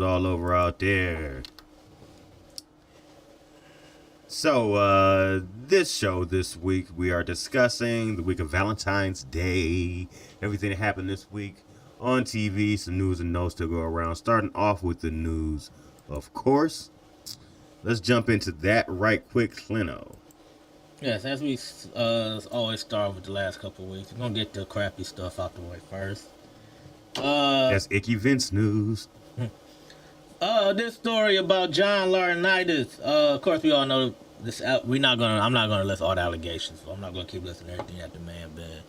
all over out there. So, this show this week, we are discussing the week of Valentine's Day, everything that happened this week on TV, some news and notes to go around. Starting off with the news, of course. Let's jump into that right quick, Clino. Yes, as we always start with the last couple of weeks, we're gonna get the crappy stuff out the way first. That's Icky Vince news. This story about John Laurinaitis. Of course, we all know this. I'm not gonna list all the allegations. So I'm not gonna keep listing everything that the man been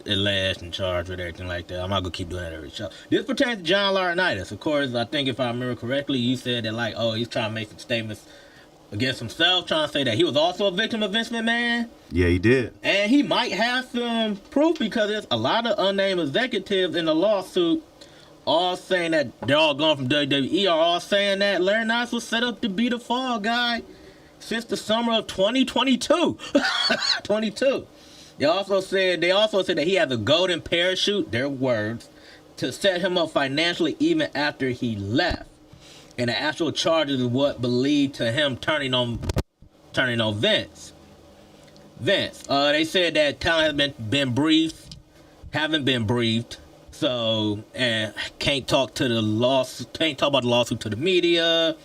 alleged and charged with, everything like that. I'm not gonna keep doing that every show. This pertains to John Laurinaitis. Of course, I think if I remember correctly, you said that he's trying to make some statements against himself, trying to say that he was also a victim of Vince McMahon. Yeah, he did. And he might have some proof because there's a lot of unnamed executives in the lawsuit all saying that they're all gone from WWE, are all saying that Laurinaitis was set up to be the fall guy since the summer of 2022. 22. They also said that he has a golden parachute, their words, to set him up financially even after he left. And the actual charges is what believed to him turning on Vince. They said that talent has been briefed, haven't been briefed, so and can't talk about the lawsuit to the media.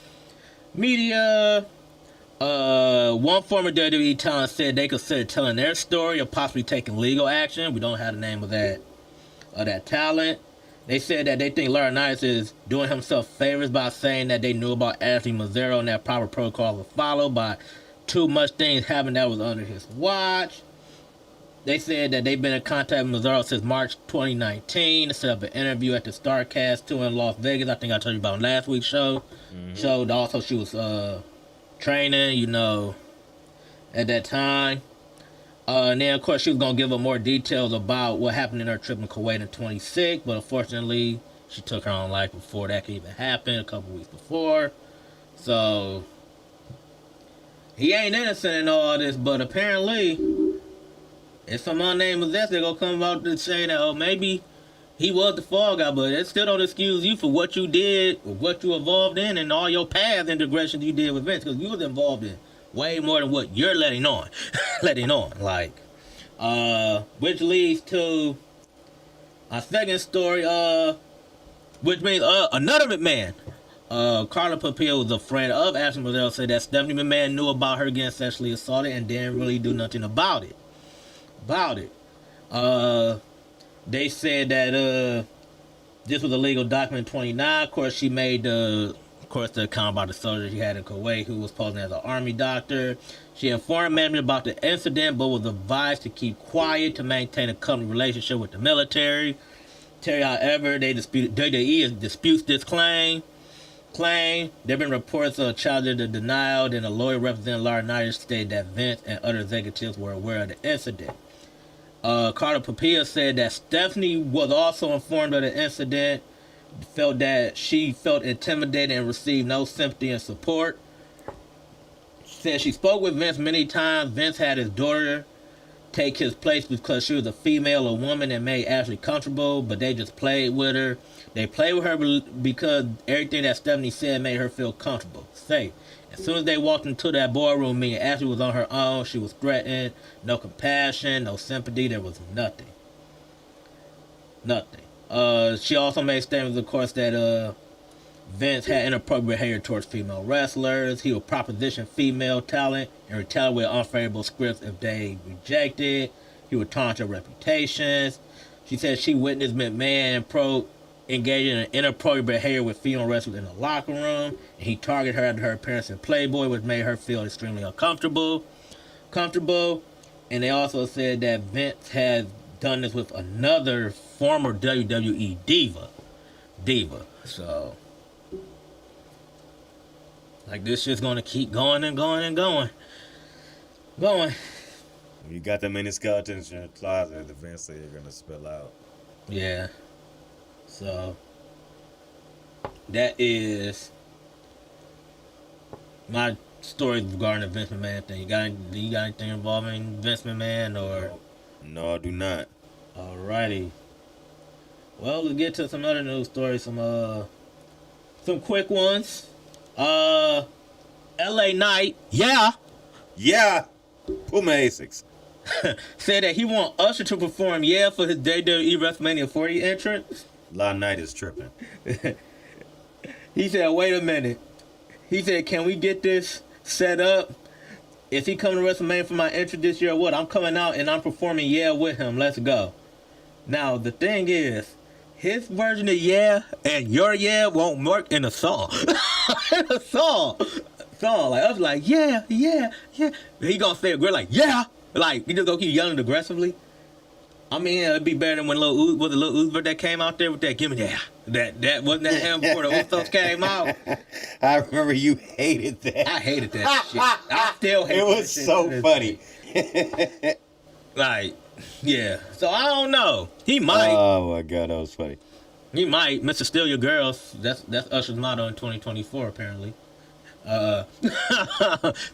One former WWE talent said they consider telling their story or possibly taking legal action. We don't have the name of that talent. They said that they think Laurinaitis is doing himself favors by saying that they knew about Ashley Mazzaro and that proper protocol was followed by too much things happened that was under his watch. They said that they've been in contact with Mazzaro since March 2019 to set up an interview at the StarCast 2 in Las Vegas. I think I told you about last week's show. Showed also she was training, at that time. And then, of course, she was going to give her more details about what happened in her trip in Kuwait in 26, but unfortunately, she took her own life before that could even happen, a couple weeks before. So, he ain't innocent in all this, but apparently, if some unnamed possessor, they're going to come out and say that, oh, maybe he was the fall guy, but it still don't excuse you for what you did, or what you involved in, and all your past integrations you did with Vince, because you was involved in way more than what you're letting on. Which leads to our second story, which means another McMahon. Carla Papia was a friend of Ashley Mazzaro, said that Stephanie McMahon knew about her getting sexually assaulted and didn't really do nothing about it. They said that this was a legal document 29. Of course, she made the account about the soldier she had in Kuwait who was posing as an army doctor. She informed management about the incident, but was advised to keep quiet to maintain a company relationship with the military. However, WWE disputes this claim. There have been reports of charges of denial, and a lawyer representing Laurinaitis stated that Vince and other executives were aware of the incident. Carter Papia said that Stephanie was also informed of the incident, felt that she felt intimidated and received no sympathy and support. Said she spoke with Vince many times. Vince had his daughter take his place because she was a female, a woman, and made Ashley comfortable, but they just played with her. They played with her because everything that Stephanie said made her feel comfortable, safe. As soon as they walked into that boardroom meeting, Ashley was on her own. She was threatened. No compassion, no sympathy. There was nothing. She also made statements, of course, that Vince had inappropriate behavior towards female wrestlers. He would proposition female talent and retaliate with unfavorable scripts if they rejected. He would taunt their reputations. She said she witnessed McMahon engaging in inappropriate behavior with female wrestlers in the locker room, and he targeted her after her appearance in Playboy, which made her feel extremely uncomfortable. And they also said that Vince has done this with another former WWE diva. So, this shit's gonna keep going and going and going. You got them many skeletons in your closet, eventually you're gonna spill out. Yeah. So, that is my story regarding the Vince McMahon thing. Do you got anything involving Vince McMahon or? No, I do not. Alrighty. Well, let's get to some other news stories. Some quick ones. L.A. Knight, Yeah. Pull my Asics. said that he want Usher to perform "Yeah" for his WWE WrestleMania 40 entrance. La Knight is tripping. He said, "Wait a minute." He said, "Can we get this set up? Is he coming to WrestleMania for my entrance this year or what? I'm coming out and I'm performing "Yeah" with him. Let's go." Now the thing is, his version of "Yeah" and your "Yeah" won't work in a song. In a song. Like I was like, yeah. He gonna say it. We're like, yeah. Like he just gonna keep yelling aggressively. I mean, it'd be better than when Lil Uzi that came out there with that. Give me that. That wasn't that him before the Usos came out. I remember you hated that. I hated that shit. I still hate it. That Was shit so funny. Like, yeah. So I don't know. He might. Oh my god, that was funny. He might. Mr. Steal Your Girls. That's Usher's motto in 2024 apparently. So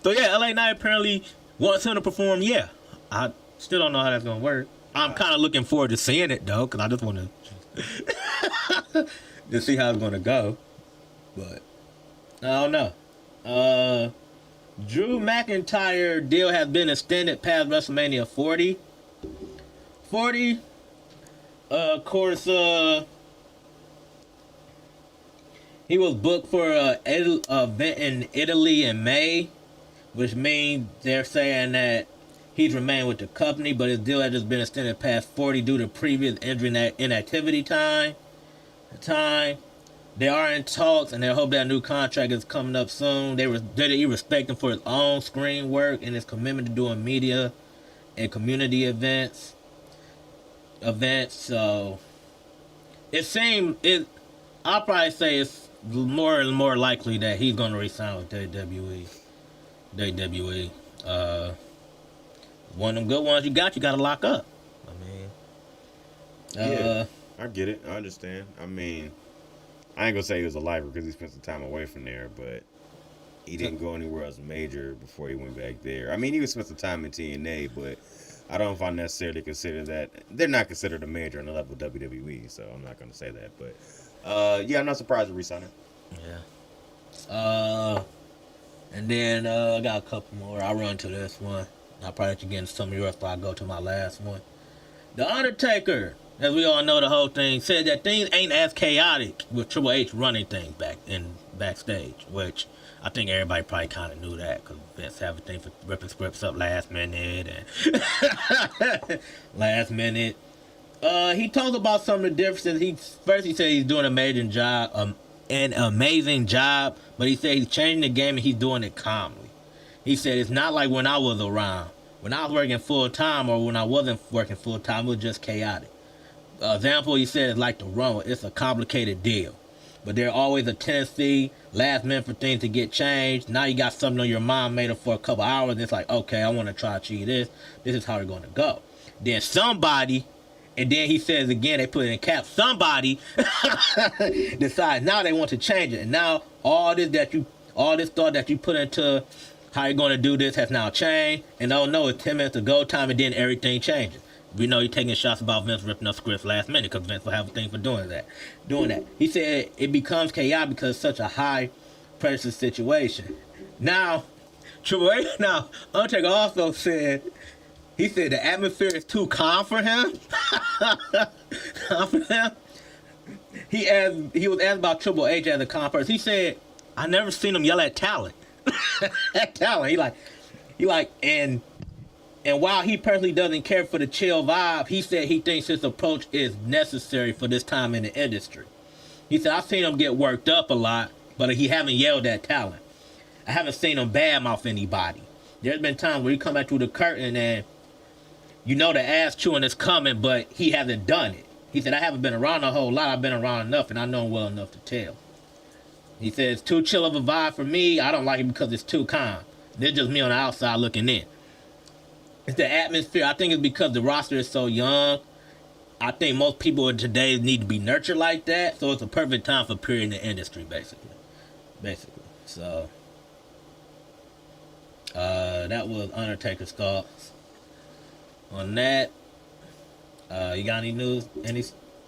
yeah, LA Knight apparently wants him to perform. Yeah, I still don't know how that's gonna work. I'm kind of looking forward to seeing it though, because I just want to see how it's gonna go. But I don't know. Drew McIntyre deal has been extended past WrestleMania 40. Of course, he was booked for an event in Italy in May, which means they're saying that he's remained with the company, but his deal has just been extended past 40 due to previous injury and inactivity time. They are in talks, and they hope that new contract is coming up soon. They respect him for his own screen work and his commitment to doing media and community events. So I'll probably say it's more and more likely that he's going to resign with WWE. One of them good ones you got to lock up. I mean, yeah, I get it. I understand. I mean, I ain't gonna say he was a lifer because he spent some time away from there, but he didn't go anywhere else major before he went back there. I mean, he spent some time in TNA, but I don't know if I necessarily consider that. They're not considered a major on the level of WWE, so I'm not gonna say that. But yeah, I'm not surprised to resign him. Yeah. And then I got a couple more. I'll run to this one. I'll probably let you get into some of yours before I go to my last one. The Undertaker, as we all know the whole thing, said that things ain't as chaotic with Triple H running things backstage, which I think everybody probably kind of knew that because Vince have a thing for ripping scripts up last minute. He talked about some of the differences. He said he's doing an amazing job, but he said he's changing the game and he's doing it calmly. He said it's not like when I was around. When I was working full time or when I wasn't working full time, it was just chaotic. Example, he said, is like the Rumble. It's a complicated deal. But there's always a tendency, last minute, for things to get changed. Now you got something on your mind made up for a couple hours. And it's like, okay, I want to try to achieve this. This is how we're going to go. Then somebody, and then he says again, they put it in caps, somebody decides now they want to change it. And now all this thought that you put into how you're going to do this has now changed. And oh no, it's 10 minutes to go time and then everything changes. We know he's taking shots about Vince ripping up scripts last minute because Vince will have a thing for doing that. He said it becomes chaotic because it's such a high pressure situation. Now, Undertaker also said, he said the atmosphere is too calm for him. He was asked about Triple H as a calm person. He said, I never seen him yell at talent. At talent. He like, and while he personally doesn't care for the chill vibe, he said he thinks his approach is necessary for this time in the industry. He said, I've seen him get worked up a lot, but he haven't yelled at talent. I haven't seen him badmouth anybody. There's been times where he come back through the curtain and you know the ass chewing is coming, but he hasn't done it. He said, I haven't been around a whole lot. I've been around enough, and I know him well enough to tell. He said, it's too chill of a vibe for me. I don't like it because it's too calm. They're just me on the outside looking in. It's the atmosphere. I think it's because the roster is so young. I think most people today need to be nurtured like that. So it's a perfect time for period in the industry, basically. So, that was Undertaker's thoughts on that. You got any news?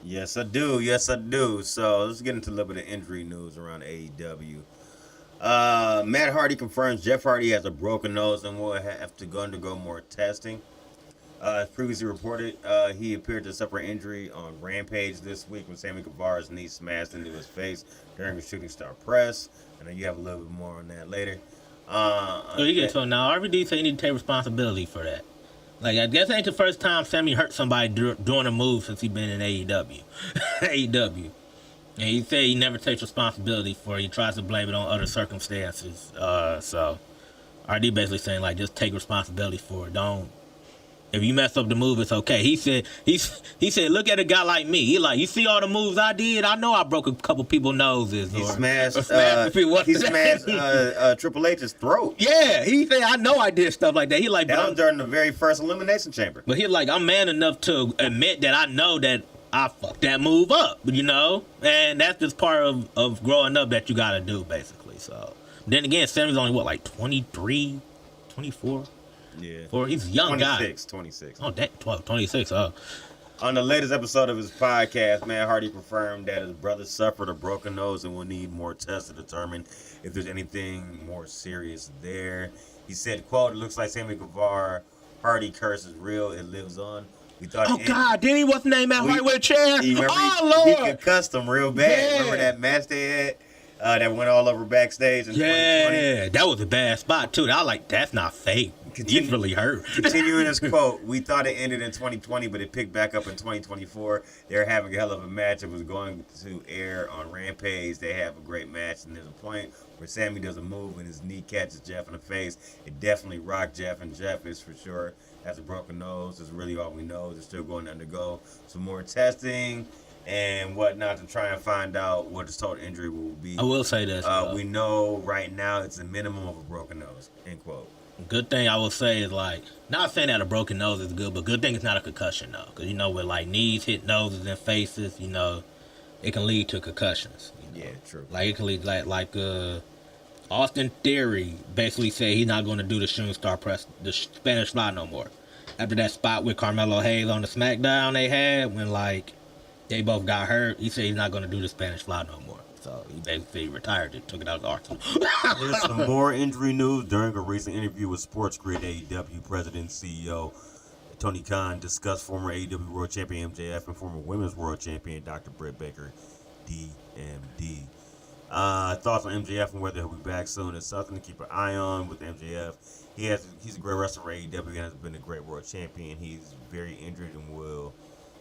Yes, I do. Yes, I do. So let's get into a little bit of injury news around AEW. Matt Hardy confirms Jeff Hardy has a broken nose and will have to undergo more testing. As previously reported, he appeared to suffer injury on Rampage this week when Sammy Guevara's knee smashed into his face during a shooting star press. I know you have a little bit more on that later. So you get to now. RVD say he need to take responsibility for that. Like, I guess it ain't the first time Sammy hurt somebody doing a move since he been in AEW. AEW. And he said he never takes responsibility for it. He tries to blame it on other circumstances. So RD basically saying, like, just take responsibility for it. Don't. If you mess up the move, it's okay. He said, look at a guy like me. He like, you see all the moves I did? I know I broke a couple people's noses. He smashed Triple H's throat. Yeah, he said, I know I did stuff like that. He like, that was during the very first Elimination Chamber. But he like, I'm man enough to admit that I know that I fucked that move up, you know? And that's just part of growing up that you got to do, basically. So then again, Sammy's only, what, like 23, 24? Yeah. He's a young 26, guy. 26. Oh, 12, 26. Oh. On the latest episode of his podcast, Matt Hardy confirmed that his brother suffered a broken nose and will need more tests to determine if there's anything more serious there. He said, quote, it looks like Sammy Guevara Hardy curse is real. It lives on. We thought God, didn't he what's the name out right with a chair? Oh, Lord. He concussed him real bad. Yeah. Remember that match they had? That went all over backstage in 2020? Yeah, that was a bad spot, too. I like, that's not fake. He's really hurt. Continuing his quote, we thought it ended in 2020, but it picked back up in 2024. They're having a hell of a match. It was going to air on Rampage. They have a great match, and there's a point where Sammy does a move and his knee catches Jeff in the face. It definitely rocked Jeff, and Jeff is for sure has a broken nose. That's really all we know. They're still going to undergo some more testing and whatnot to try and find out what his total injury will be. I will say this. We know right now it's a minimum of a broken nose, end quote. Good thing I will say is, like, not saying that a broken nose is good, but good thing it's not a concussion, though. Because, you know, with, like, knees hit noses and faces, you know, it can lead to concussions. You know? Yeah, true. Like, it can lead, like Austin Theory basically said he's not going to do the shooting star press, the Spanish fly no more. After that spot with Carmelo Hayes on the SmackDown they had, when, like, they both got hurt, he said he's not going to do the Spanish fly no more. So he basically retired it, took it out of the arsenal. There's some more injury news. During a recent interview with Sports Grid, AEW President and CEO Tony Khan discussed former AEW World Champion MJF and former Women's World Champion Dr. Britt Baker, DMD. Thoughts on MJF and whether he'll be back soon is something to keep an eye on with MJF. He's a great wrestler for AEW and has been a great world champion. He's very injured and will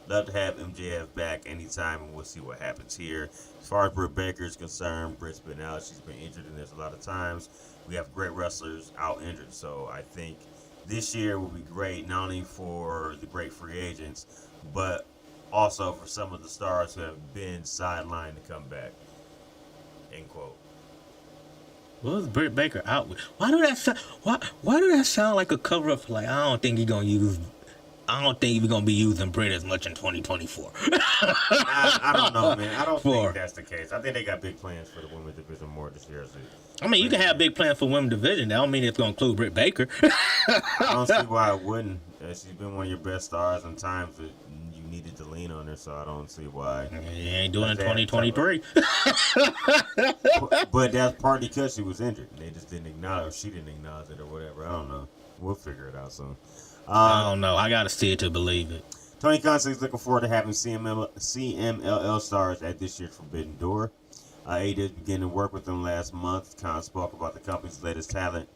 love to have MJF back anytime, and we'll see what happens here. As far as Britt Baker is concerned, Britt's been out. She's been injured, and there's a lot of times we have great wrestlers out injured. So I think this year will be great, not only for the great free agents, but also for some of the stars who have been sidelined to come back. End quote. What was Britt Baker out with? Why do that sound like a cover up? Like, I don't think he's gonna be using Britt as much in 2024. I don't know, man. I don't think that's the case. I think they got big plans for the women's division more this year. I mean, you can have big plans for women's division. That don't mean it's going to include Britt Baker. I don't see why it wouldn't. She's been one of your best stars in times that you needed to lean on her, so I don't see why. You ain't doing it in 2023. But that's partly because she was injured. They just didn't acknowledge, or she didn't acknowledge it, or whatever. I don't know. We'll figure it out soon. I don't know. I got to see it to believe it. Tony Khan says he's looking forward to having CMLL stars at this year's Forbidden Door. AEW began to work with them last month. Khan spoke about the company's latest talent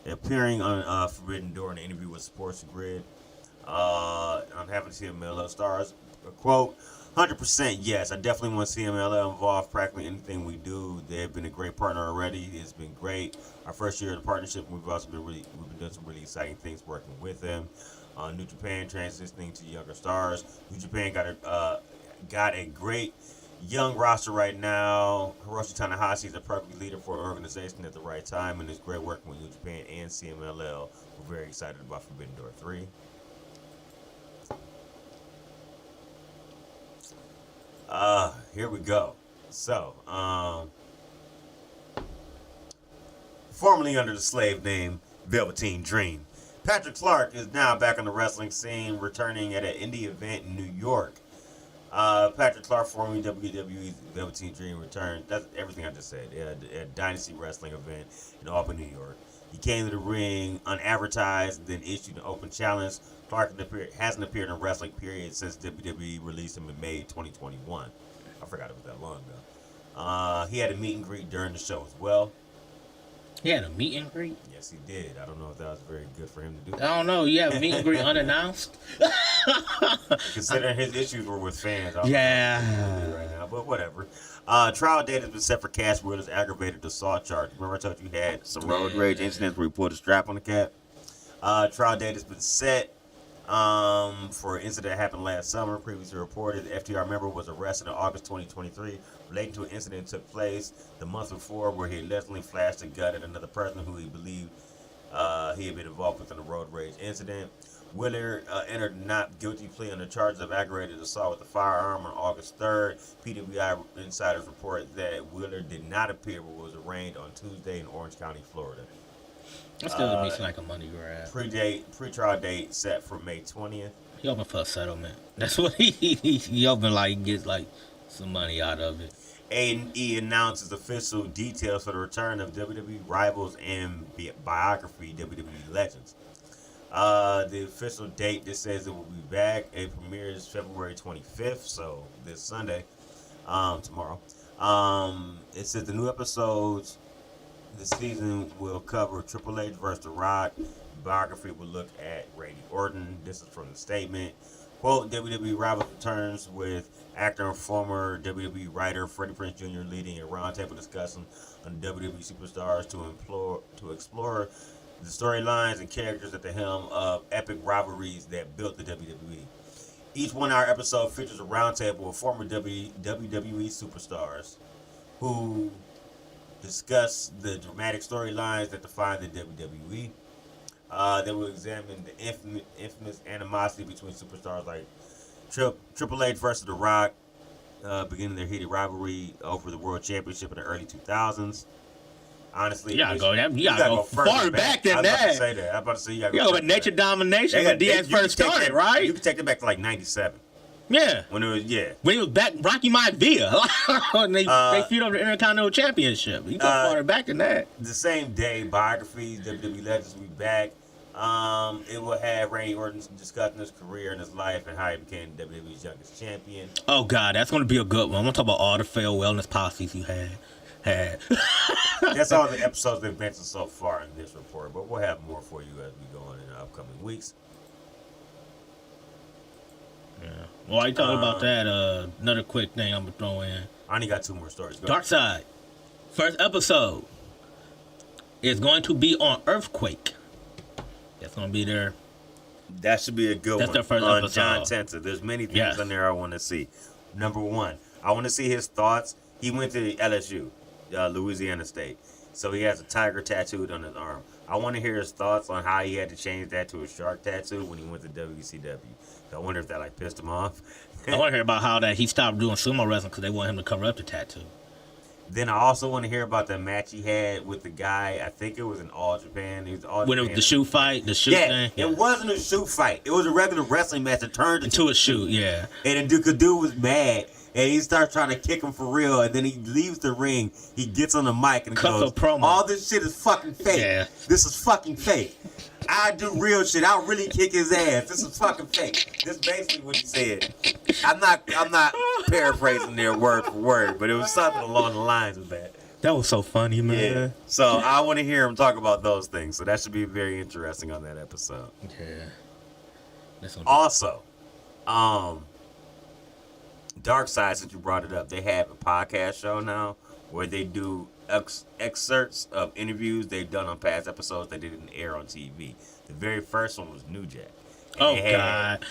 appearing on Forbidden Door in an interview with Sports Grid. I'm having CMLL stars. Quote, 100% yes. I definitely want CMLL involved practically anything we do. They've been a great partner already. It's been great. Our first year of the partnership, we've been doing some really exciting things working with them. New Japan transitioning to younger stars. New Japan got a great young roster right now. Hiroshi Tanahashi is a perfect leader for an organization at the right time, and it's great working with New Japan and CMLL. We're very excited about Forbidden Door 3. Here we go. So, formerly under the slave name Velveteen Dream, Patrick Clark is now back on the wrestling scene, returning at an indie event in New York. Patrick Clark, formerly WWE's Velveteen Dream, returned. That's everything I just said. At a Dynasty Wrestling event in Albany, New York. He came to the ring unadvertised, then issued an open challenge. Clark hasn't appeared in wrestling period since WWE released him in May 2021. I forgot it was that long ago. He had a meet and greet during the show as well. He had a meet and greet? Yes, he did. I don't know if that was very good for him to do. I don't know. You have a meet and greet unannounced? Considering his issues were with fans. Yeah. Right now, but whatever. Trial date has been set for Cash Wheeler's aggravated assault charge. Remember I told you had some road rage incidents where he pulled a strap on the cat? Trial date has been set for an incident that happened last summer. Previously reported, the FTR member was arrested in August 2023 relating to an incident that took place the month before where he allegedly flashed a gun at another person who he believed he had been involved with in a road rage incident. Wheeler entered a not guilty plea on the charges of aggravated assault with a firearm on August 3rd. PWI insiders report that Wheeler did not appear but was arraigned on Tuesday in Orange County, Florida. That still makes like a money grab. Pre-trial date set for May 20th. He hoping for a settlement. That's what he hoping like gets like some money out of it. A&E announces official details for the return of WWE Rivals and biography WWE Legends. The official date that says it will be back. It premieres February 25th, so this Sunday, tomorrow. It says the new episodes this season will cover Triple H versus The Rock. Biography will look at Randy Orton. This is from the statement. Quote, WWE Rivals returns with actor and former WWE writer Freddie Prinze Jr. leading a roundtable discussion on WWE superstars to explore the storylines and characters at the helm of epic rivalries that built the WWE. Each 1-hour episode features a roundtable of former WWE superstars who discuss the dramatic storylines that define the WWE. They will examine the infamous animosity between superstars like Triple H versus The Rock, beginning their heated rivalry over the World Championship in the early 2000s. Honestly, you gotta go far back than that. I'm about to say you gotta go with Nature Domination when DX first started, right? You can take it back to like 97. Yeah. When it was, when he was back, Rocky Maivia. And they feud over the Intercontinental Championship. You go farther back than that. The same day, biographies, WWE Legends will be back. It will have Randy Orton discussing his career and his life and how he became WWE's youngest champion. Oh, God, that's going to be a good one. I'm going to talk about all the failed wellness policies you had. That's all the episodes they've mentioned so far in this report, but we'll have more for you as we go on in the upcoming weeks. Yeah. While you talking about that, another quick thing I'm going to throw in. I only got 2 more stories. Go. Dark Side. First episode is going to be on Earthquake. That's going to be there. That should be a good one. That's their first on episode. John Tenta. There's many things on there I want to see. Number 1, I want to see his thoughts. He went to LSU, Louisiana State. So he has a tiger tattooed on his arm. I want to hear his thoughts on how he had to change that to a shark tattoo when he went to WCW. So I wonder if that pissed him off. I want to hear about how that he stopped doing sumo wrestling because they want him to cover up the tattoo. Then I also want to hear about the match he had with the guy. I think it was in All Japan. He was All when Japan. it was the shoot fight, the shoot thing. It wasn't a shoot fight. It was a regular wrestling match that turned into a shoot. Yeah. And then dude was mad. And he starts trying to kick him for real, and then he leaves the ring. He gets on the mic and goes, all this shit is fucking fake. Yeah. This is fucking fake. I do real shit. I'll really kick his ass. This is fucking fake. This is basically what he said. I'm not paraphrasing there word for word, but it was something along the lines of that. That was so funny, man. Yeah. So I want to hear him talk about those things. So that should be very interesting on that episode. Yeah. Also, Dark Side, since you brought it up, they have a podcast show now where they do excerpts of interviews they've done on past episodes that didn't air on TV. The very first one was New Jack. God.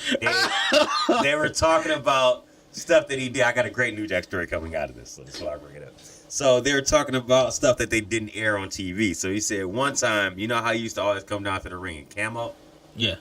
They were talking about stuff that he did. I got a great New Jack story coming out of this, so that's why I bring it up. So they were talking about stuff that they didn't air on TV. So he said one time, you know how he used to always come down to the ring in camo? Yeah.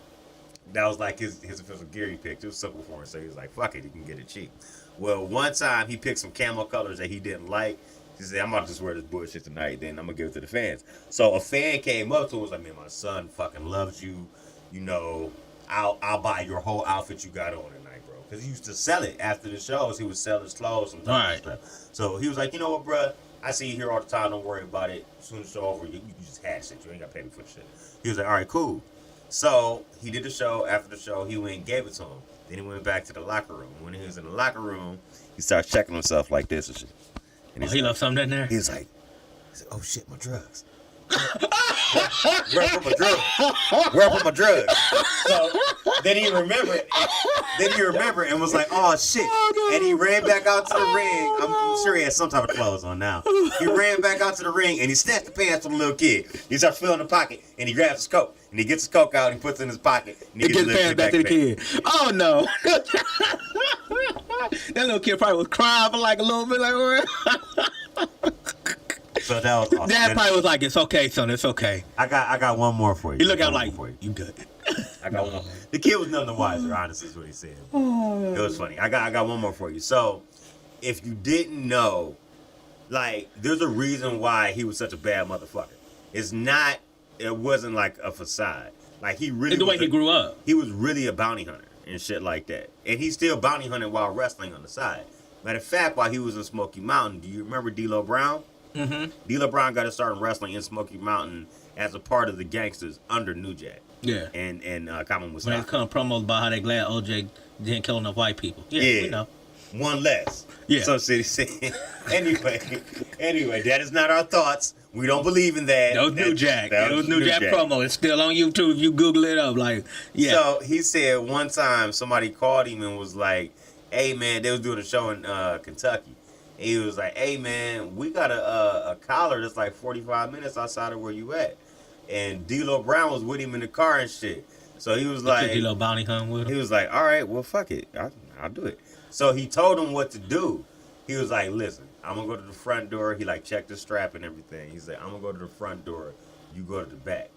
That was like his official gear he picked. It was simple for him, so he was like, fuck it, he can get it cheap. Well, one time he picked some camo colors that he didn't like. He said, I'm about to just wear this bullshit tonight, then I'm going to give it to the fans. So a fan came up to him and was like, man, my son fucking loves you. You know, I'll buy your whole outfit you got on tonight, bro. because he used to sell it after the shows. He would sell his clothes sometimes Right. and stuff. So he was like, you know what, bruh? I see you here all the time. Don't worry about it. As soon as the show over, you can just have shit. You ain't got to pay me for the shit. He was like, all right, cool. So he did the show. After the show, he went and gave it to him. Then he went back to the locker room. When he was in the locker room, he started checking himself like this and shit. And He left something in there? He's like, oh shit, my drugs. Where I put my drugs? Where I put my drugs? So then he remembered. And was like, oh shit. And he ran back out to the ring. I'm sure he had some type of clothes on now. He ran back out to the ring and he snatched the pants from the little kid. He starts filling the pocket and he grabs his coat. And he gets his coke out and he puts it in his pocket. And he It gets pants back to the kid. Oh no. That little kid probably was crying for like a little bit, like. So that was awesome. Dad probably was like, "It's okay, son. It's okay." I got one more for you. He looked at him like, "You good?" I got one. The kid was none the wiser, honestly, is what he said. It was funny. I got one more for you. So, if you didn't know, like, there's a reason why he was such a bad motherfucker. It wasn't like a facade. Like, he really It's the way he grew up. He was really a bounty hunter and shit like that. And he still bounty hunted while wrestling on the side. Matter of fact, while he was in Smoky Mountain, do you remember D'Lo Brown? Mm-hmm. D'Lo Brown got to start in wrestling in Smoky Mountain as a part of the Gangsters under New Jack. Yeah. And Common was When they come promos about how they glad OJ didn't kill enough white people. Yeah. You know. One less. Yeah. So City said. Anyway, that is not our thoughts. We don't believe in that. That was New Jack. That It was New Jack promo. It's still on YouTube if you Google it up. Like, yeah. So he said one time somebody called him and was like, hey man, they was doing a show in Kentucky. And he was like, hey man, we got a collar that's like 45 minutes outside of where you at. And D'Lo Brown was with him in the car and shit. So he was like, D'Lo bounty hunt with him. he was like, all right, well fuck it, I'll do it. So he told him what to do. He was like, listen, I'm gonna go to the front door. He like checked the strap and everything. He said, I'm gonna go to the front door. You go to the back.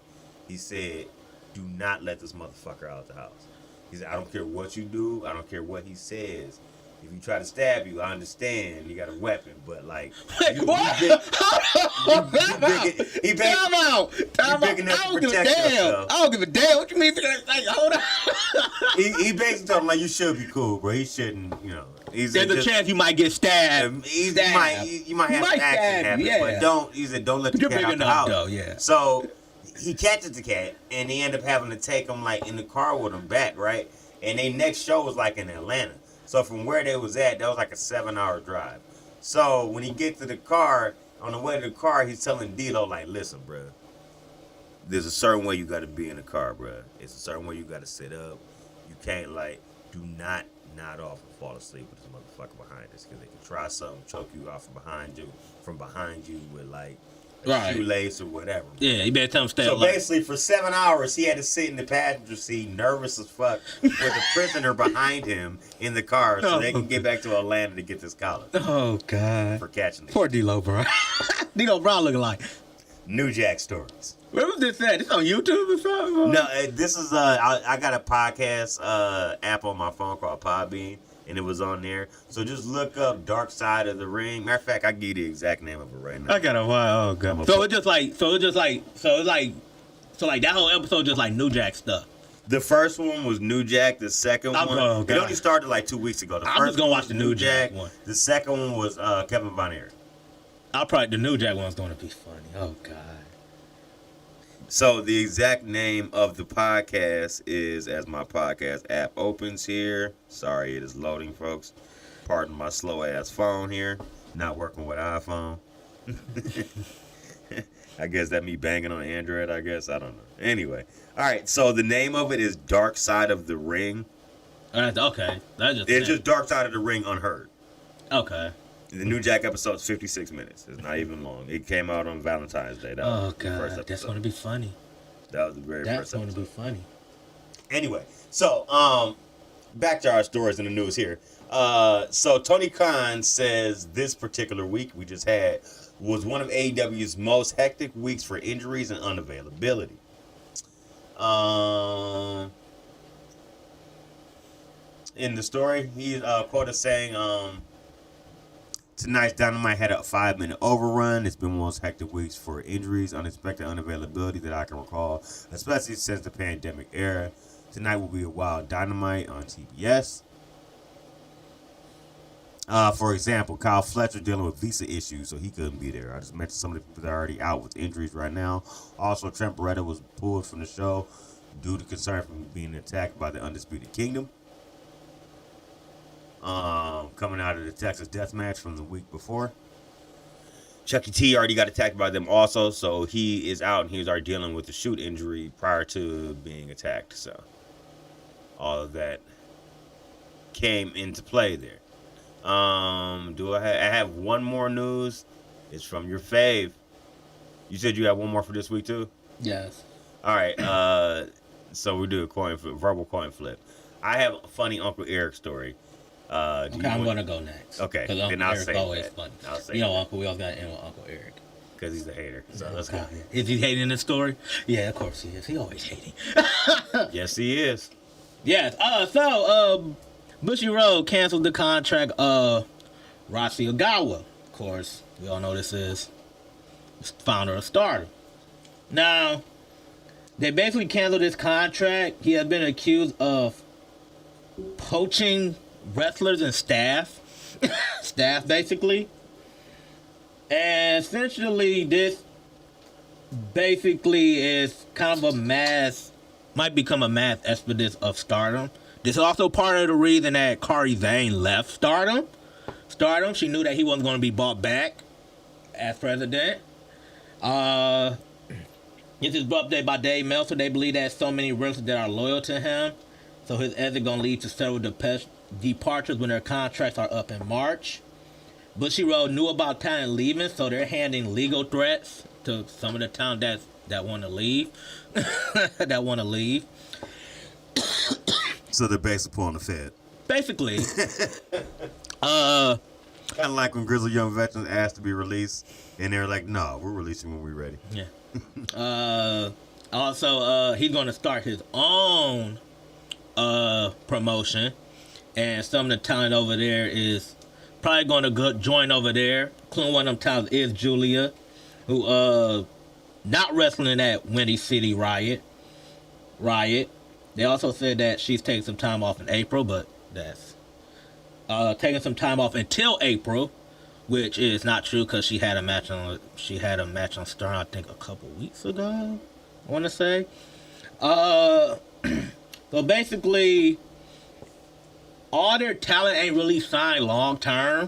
He said, do not let this motherfucker out the house. He said, I don't care what you do. I don't care what he says. If you try to stab you, I understand. You got a weapon, but like, Wait, what? He big enough to protect yourself. I don't give a damn. What you mean? Like, hold on. He basically told him like, you should be cool, bro. He shouldn't, you know. There's a chance you might get stabbed. You might have an accident happen, but he said don't let the You're cat big out the enough, house. though, yeah. So he catches the cat, and he ended up having to take him like in the car with him back, right? And their next show was like in Atlanta. So from where they was at, that was like a 7-hour drive. So when he gets to the car, on the way to the car, he's telling D'Lo like, listen, bro, there's a certain way you got to be in the car, bro. It's a certain way you got to sit up. You can't like, do not nod off and fall asleep with this motherfucker behind us, because they can try something, choke you off from behind you with like a shoelace or whatever. Yeah, you better tell him stay So alive. basically, for 7 hours, he had to sit in the passenger seat, nervous as fuck, with a prisoner behind him in the car, so they can get back to Atlanta to get this collar Oh, God. for catching the Poor D'Lo Brown. D'Lo Brown looking like. New Jack stories. Where was this at? This on YouTube or something? No, this is I got a podcast app on my phone called Podbean, and it was on there. So just look up Dark Side of the Ring. Matter of fact, I can give you the exact name of it right now. I got a while. Oh, God. So it's like that whole episode just like New Jack stuff. The first one was New Jack. The second one, oh, it only started like 2 weeks ago. The I'm first just gonna one watch the was New Jack one. The second one was Kevin Von Erich. The New Jack one's gonna be funny. Oh, God. So the exact name of the podcast is, as my podcast app opens here. Sorry, it is loading, folks. Pardon my slow ass phone here. Not working with iPhone. I guess that me banging on Android, I guess. I don't know. Anyway. All right. So the name of it is Dark Side of the Ring. Okay. It's just Dark Side of the Ring Unheard. Okay. The New Jack episode is 56 minutes. It's not even long. It came out on Valentine's Day. That was the first episode. That's gonna be funny. That was the very first episode. That's gonna be funny. Anyway, so back to our stories in the news here. So Tony Khan says this particular week we just had was one of AEW's most hectic weeks for injuries and unavailability. In the story, he quoted saying, tonight's Dynamite had a 5-minute overrun. It's been one of the most hectic weeks for injuries, unexpected unavailability that I can recall, especially since the pandemic era. Tonight will be a wild Dynamite on TBS. For example, Kyle Fletcher dealing with visa issues, so he couldn't be there. I just mentioned some of the people that are already out with injuries right now. Also, Trent Beretta was pulled from the show due to concern from being attacked by the Undisputed Kingdom. Coming out of the Texas Death Match from the week before. Chucky T already got attacked by them also, so he is out and he was already dealing with the shoot injury prior to being attacked. So all of that came into play there. I have one more news? It's from your fave. You said you had one more for this week too? Yes. All right. So we do a verbal coin flip. I have a funny Uncle Eric story. Okay, I'm gonna go next. Okay, because Uncle then I'll Eric's say always that. funny. I'll say you know, that. Uncle, we always gotta end with Uncle Eric. Because he's a hater. So let's go. Is he hating this story? Yeah, of course he is. He always hating. Yes, he is. Yes. Bushy Road canceled the contract of Rossi Ogawa. Of course, we all know this is founder of Stardom. Now, they basically canceled his contract. He has been accused of poaching wrestlers and staff. Staff, basically. And essentially, this basically is kind of might become a mass exodus of Stardom. This is also part of the reason that Kairi Sane left Stardom. She knew that he wasn't going to be brought back as president. This is updated by Dave Meltzer. They believe that so many wrestlers that are loyal to him, so his exit going to lead to several departures when their contracts are up in March. Bushy Road knew about talent leaving, so they're handing legal threats to some of the talent that want to leave. So they're basically pulling the Fed. Basically. Kind of like when Grizzly Young Veterans asked to be released, and they're like, no, we're releasing when we're ready. Yeah. Also, he's going to start his own promotion, and some of the talent over there is probably going to join over there. Including one of them talents is Julia, who not wrestling at Windy City Riot. They also said that she's taking some time off in April, but that's taking some time off until April, which is not true because she had a match on Stern, I think, a couple weeks ago. I want to say. So basically, all their talent ain't really signed long term,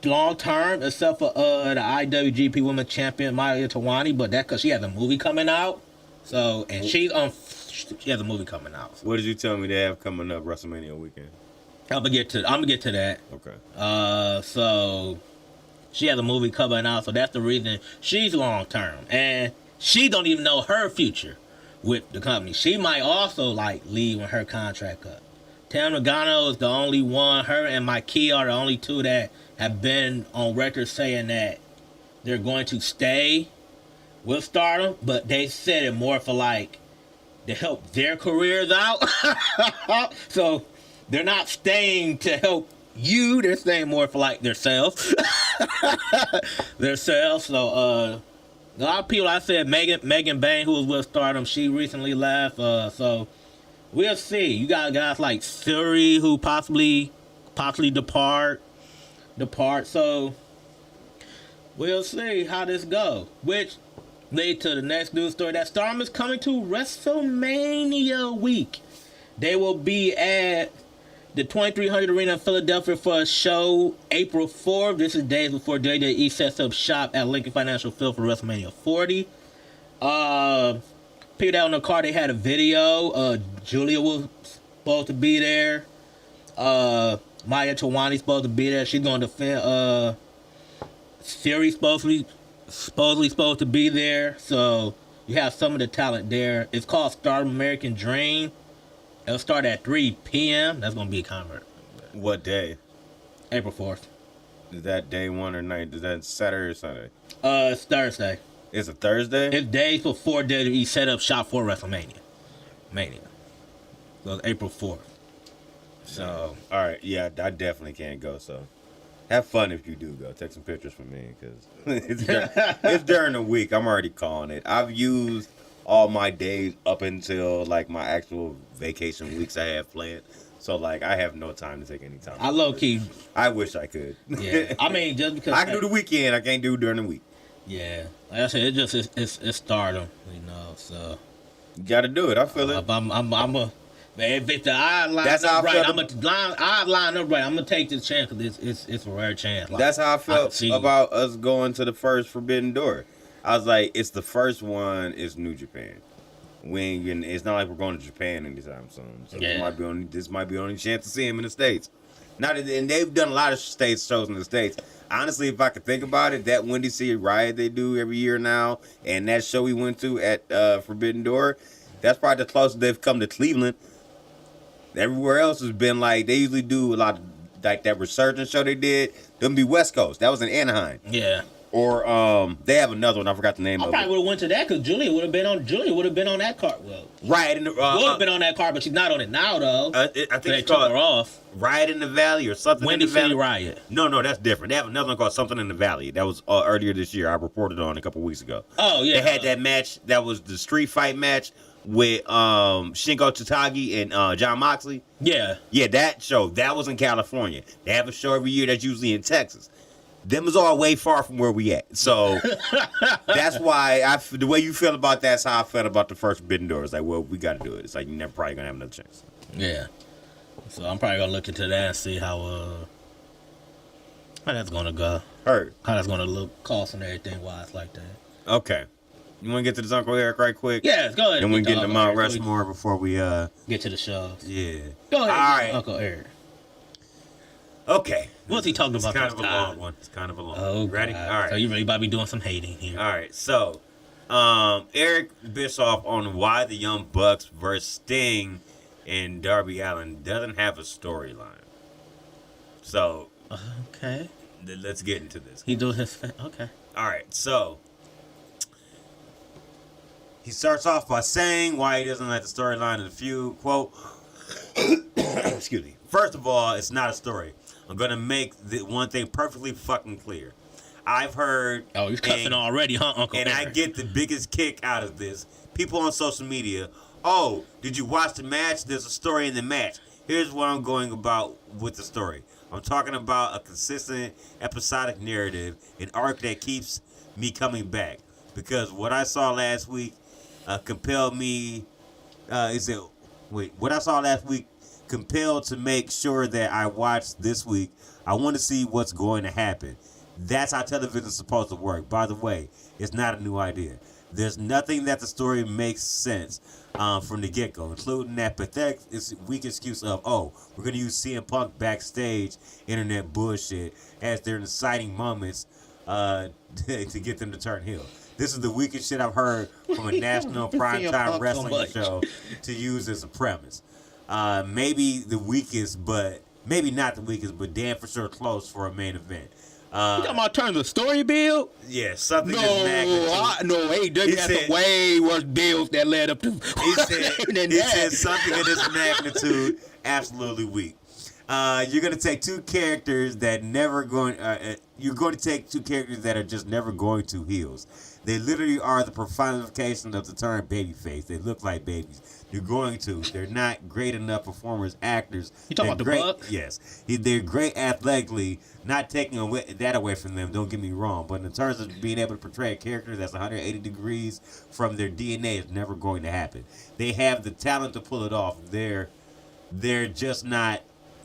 except for the IWGP Women's Champion Maya Tawani, but that's because she has a movie coming out. So, and she has a movie coming out. So. What did you tell me they have coming up WrestleMania weekend? I'm gonna get to that. Okay. So she has a movie coming out, so that's the reason she's long term, and she don't even know her future with the company. She might also leave when her contract up. Tam Nagano is the only one. Her and Mikey are the only two that have been on record saying that they're going to stay with Stardom, but they said it more for to help their careers out. So they're not staying to help you. They're staying more for themselves. So a lot of people, I said Megan Bain, who was with Stardom, she recently left. So we'll see. You got guys like Suri who possibly depart. So we'll see how this goes. Which lead to the next news story that Stardom is coming to WrestleMania week. They will be at the 2300 Arena in Philadelphia for a show April 4th. This is days before WWE sets up shop at Lincoln Financial Field for WrestleMania 40. People out on the card, they had a video. Julia was supposed to be there. Maya Tawani's supposed to be there. She's going to defend. Siri's supposedly supposed to be there. So you have some of the talent there. It's called Stardom American Dream. It'll start at 3 p.m. That's going to be a convert. What day? April 4th. Is that day one or night? Is that Saturday or Sunday? It's Thursday. It's a Thursday? It's days before WWE set up shop for WrestleMania. So it's April 4th. So. All right. Yeah, I definitely can't go. So have fun if you do go. Take some pictures for me because it's during the week. I'm already calling it. I've used all my days up until my actual vacation weeks I have planned. So, like, I have no time to take any time. I low key. I wish I could. Yeah. I mean, just because I can do the weekend, I can't do during the week. Yeah. Like I said, it's stardom, you know. So You got to do it. I feel it. I'm a. Man, if the odd line That's up how I right, felt I'm line up right. I'm gonna take this chance because it's a rare chance. Like, That's how I can felt see about us going to the first Forbidden Door. I was like, it's the first one. It's New Japan. It's not like we're going to Japan anytime soon. So Yeah. this might be the only chance to see him in the States. And they've done a lot of States shows in the States. Honestly, if I could think about it, that Windy City Riot they do every year now, and that show we went to at Forbidden Door, that's probably the closest they've come to Cleveland. Everywhere else has been like, they usually do a lot of, like that Resurgence show they did. Them be West Coast. That was in Anaheim. Yeah. Or they have another one. I forgot the name I of probably it. would have went to that because Julia would have been on that card. Well, Riot in the would have been on that card, but she's not on it now though. I think They it's took called her off. Riot in the Valley or something. Windy in the Valley. City Riot. No, that's different. They have another one called Something in the Valley. That was earlier this year. I reported on a couple weeks ago. Oh yeah. They had that match. That was the street fight match with Shingo Takagi and John Moxley. Yeah. Yeah, that show. That was in California. They have a show every year that's usually in Texas. Them is all way far from where we at. So that's why the way you feel about that's how I felt about the first Forbidden Door. It's like, well, we got to do it. It's like you're never probably gonna have another chance. Yeah. So I'm probably gonna look into that and see how that's gonna go. Heard. How that's gonna look, cost and everything wise like that. Okay. You want to get to this Uncle Eric right quick? Yes, go ahead. And we get into Mount Eric. Rushmore before we Get to the shows. Yeah. Go ahead, All right. Uncle Eric. Okay. What's he talking about? It's kind of this a time? long one. It's kind of a long Oh, one. Ready? God. All right. So you really about to be doing some hating here. All right. So, Eric Bischoff on why the Young Bucks versus Sting and Darby Allin doesn't have a storyline. So, Okay. let's get into this. He does his okay. All right. So, he starts off by saying why he doesn't like the storyline of the feud. Quote, excuse me. First of all, it's not a story. I'm going to make the one thing perfectly fucking clear. I've heard... Oh, he's cussing already, huh, Uncle And Eric? I get the biggest kick out of this. People on social media, oh, did you watch the match? There's a story in the match. Here's what I'm going about with the story. I'm talking about a consistent episodic narrative, an arc that keeps me coming back. Because what I saw last week compelled me... what I saw last week compelled to make sure that I watched this week. I want to see what's going to happen. That's how television is supposed to work. By the way, it's not a new idea. There's nothing that the story makes sense from the get-go, including that pathetic, weak excuse of, oh, we're going to use CM Punk backstage internet bullshit as their inciting moments to get them to turn heel. This is the weakest shit I've heard from a national primetime wrestling show to use as a premise. Maybe the weakest, but maybe not the weakest, but damn for sure close for a main event. You talking about turn the story build? Yeah, something No, this magnitude. no, hey, He had said- some way worse builds that led up to. He said something of this magnitude, absolutely weak. You're gonna take two characters that never going. You're going to take two characters that are just never going to heels. They literally are the personification of the term babyface. They look like babies. You're going to. They're not great enough performers, actors. You talking about the great, Bucks? Yes. They're great athletically. Not taking that away from them. Don't get me wrong. But in terms of being able to portray a character that's 180 degrees from their DNA, it's never going to happen. They have the talent to pull it off. They're just not.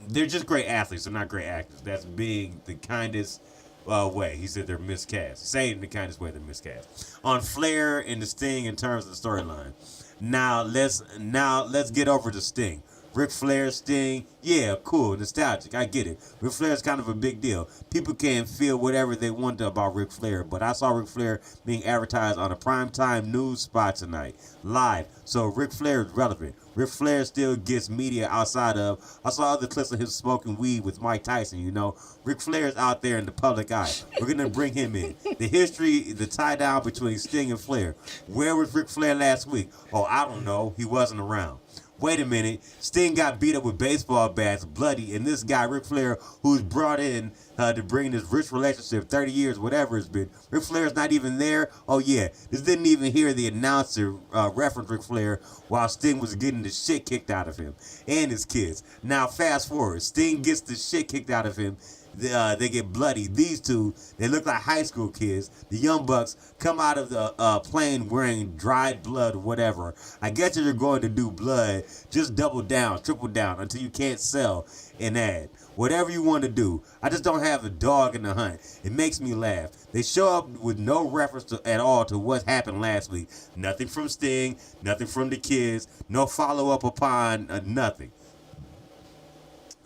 They're just great athletes. They're not great actors. That's being the kindest way. He said they're miscast. Saying the kindest way they're miscast. On Flair and the Sting in terms of the storyline. Now let's get over to Sting. Ric Flair, Sting, yeah, cool, nostalgic, I get it. Ric Flair is kind of a big deal. People can feel whatever they want about Ric Flair, but I saw Ric Flair being advertised on a primetime news spot tonight, live, so Ric Flair is relevant. Ric Flair still gets media outside of, I saw other clips of him smoking weed with Mike Tyson, you know. Ric Flair is out there in the public eye. We're going to bring him in. The history, the tie down between Sting and Flair. Where was Ric Flair last week? Oh, I don't know. He wasn't around. wait a minute, Sting got beat up with baseball bats, bloody, and this guy, Ric Flair, who's brought in to bring this rich relationship, 30 years, whatever it's been, Ric Flair's not even there? Oh yeah, this didn't even hear the announcer reference Ric Flair while Sting was getting the shit kicked out of him and his kids. Now fast forward, Sting gets the shit kicked out of him. They get bloody. These two, they look like high school kids. The Young Bucks come out of the plane wearing dried blood or whatever. I guess if you're going to do blood, just double down, triple down until you can't sell an ad. Whatever you want to do. I just don't have a dog in the hunt. It makes me laugh. They show up with no reference at all to what happened last week. Nothing from Sting, nothing from the kids, no follow-up upon nothing.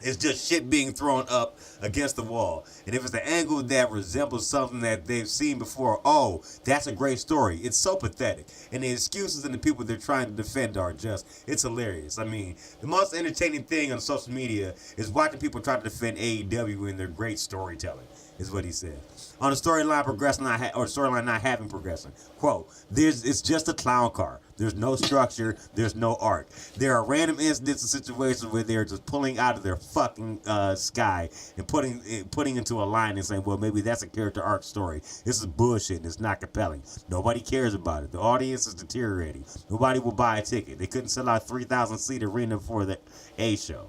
It's just shit being thrown up against the wall. And if it's an angle that resembles something that they've seen before, oh, that's a great story. It's so pathetic. And the excuses and the people they're trying to defend are just, it's hilarious. I mean, the most entertaining thing on social media is watching people try to defend AEW in their great storytelling, is what he said. On the storyline progressing or storyline not having progression. Quote, it's just a clown car. There's no structure. There's no arc. There are random incidents and situations where they're just pulling out of their fucking sky and putting into a line and saying, well, maybe that's a character arc story. This is bullshit and it's not compelling. Nobody cares about it. The audience is deteriorating. Nobody will buy a ticket. They couldn't sell out 3,000-seat arena for the A show.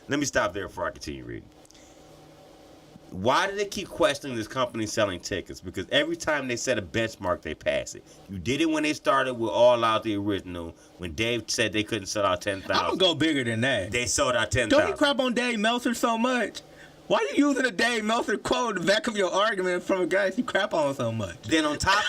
Let me stop there before I continue reading. Why do they keep questioning this company selling tickets? Because every time they set a benchmark, they pass it. You did it when they started with All Out the original, when Dave said they couldn't sell out 10,000. I'm going to go bigger than that. They sold out 10,000. Don't you crap on Dave Meltzer so much? Why are you using a Dave Meltzer quote in the back of your argument from a guy you crap on so much? Then on top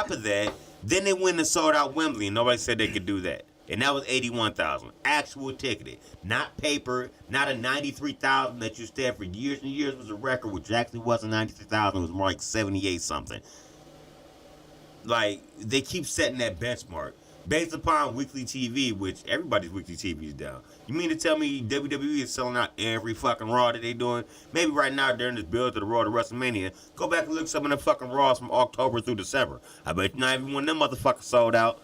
of that, then they went and sold out Wembley, and nobody said they could do that. And that was 81,000. Actual ticketed. Not paper. Not a 93,000 that you said for years and years was a record, which actually wasn't 93,000. It was more like 78 something. Like, they keep setting that benchmark. Based upon weekly TV, which everybody's weekly TV is down. You mean to tell me WWE is selling out every fucking Raw that they doing? Maybe right now during this build to the Raw to WrestleMania, go back and look some of the fucking Raws from October through December. I bet not even one of them motherfuckers sold out.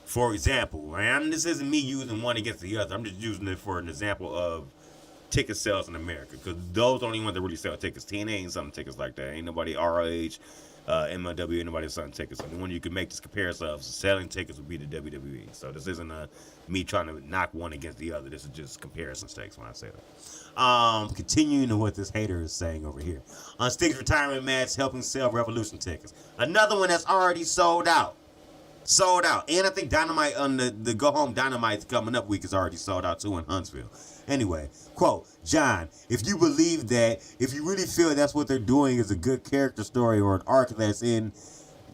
For example, and this isn't me using one against the other. I'm just using it for an example of ticket sales in America. Because those are the only ones that really sell tickets. TNA ain't selling tickets like that. Ain't nobody ROH, MLW, ain't nobody selling tickets. So the one you can make this comparison of selling tickets would be the WWE. So this isn't me trying to knock one against the other. This is just comparison stakes when I say that. Continuing to what this hater is saying over here. On Sting's retirement match, helping sell Revolution tickets. Another one that's already sold out. Sold out. And I think Dynamite on the Go Home Dynamite coming up week is already sold out too in Huntsville. Anyway, quote, John, if you believe that, if you really feel that's what they're doing is a good character story or an arc that's in,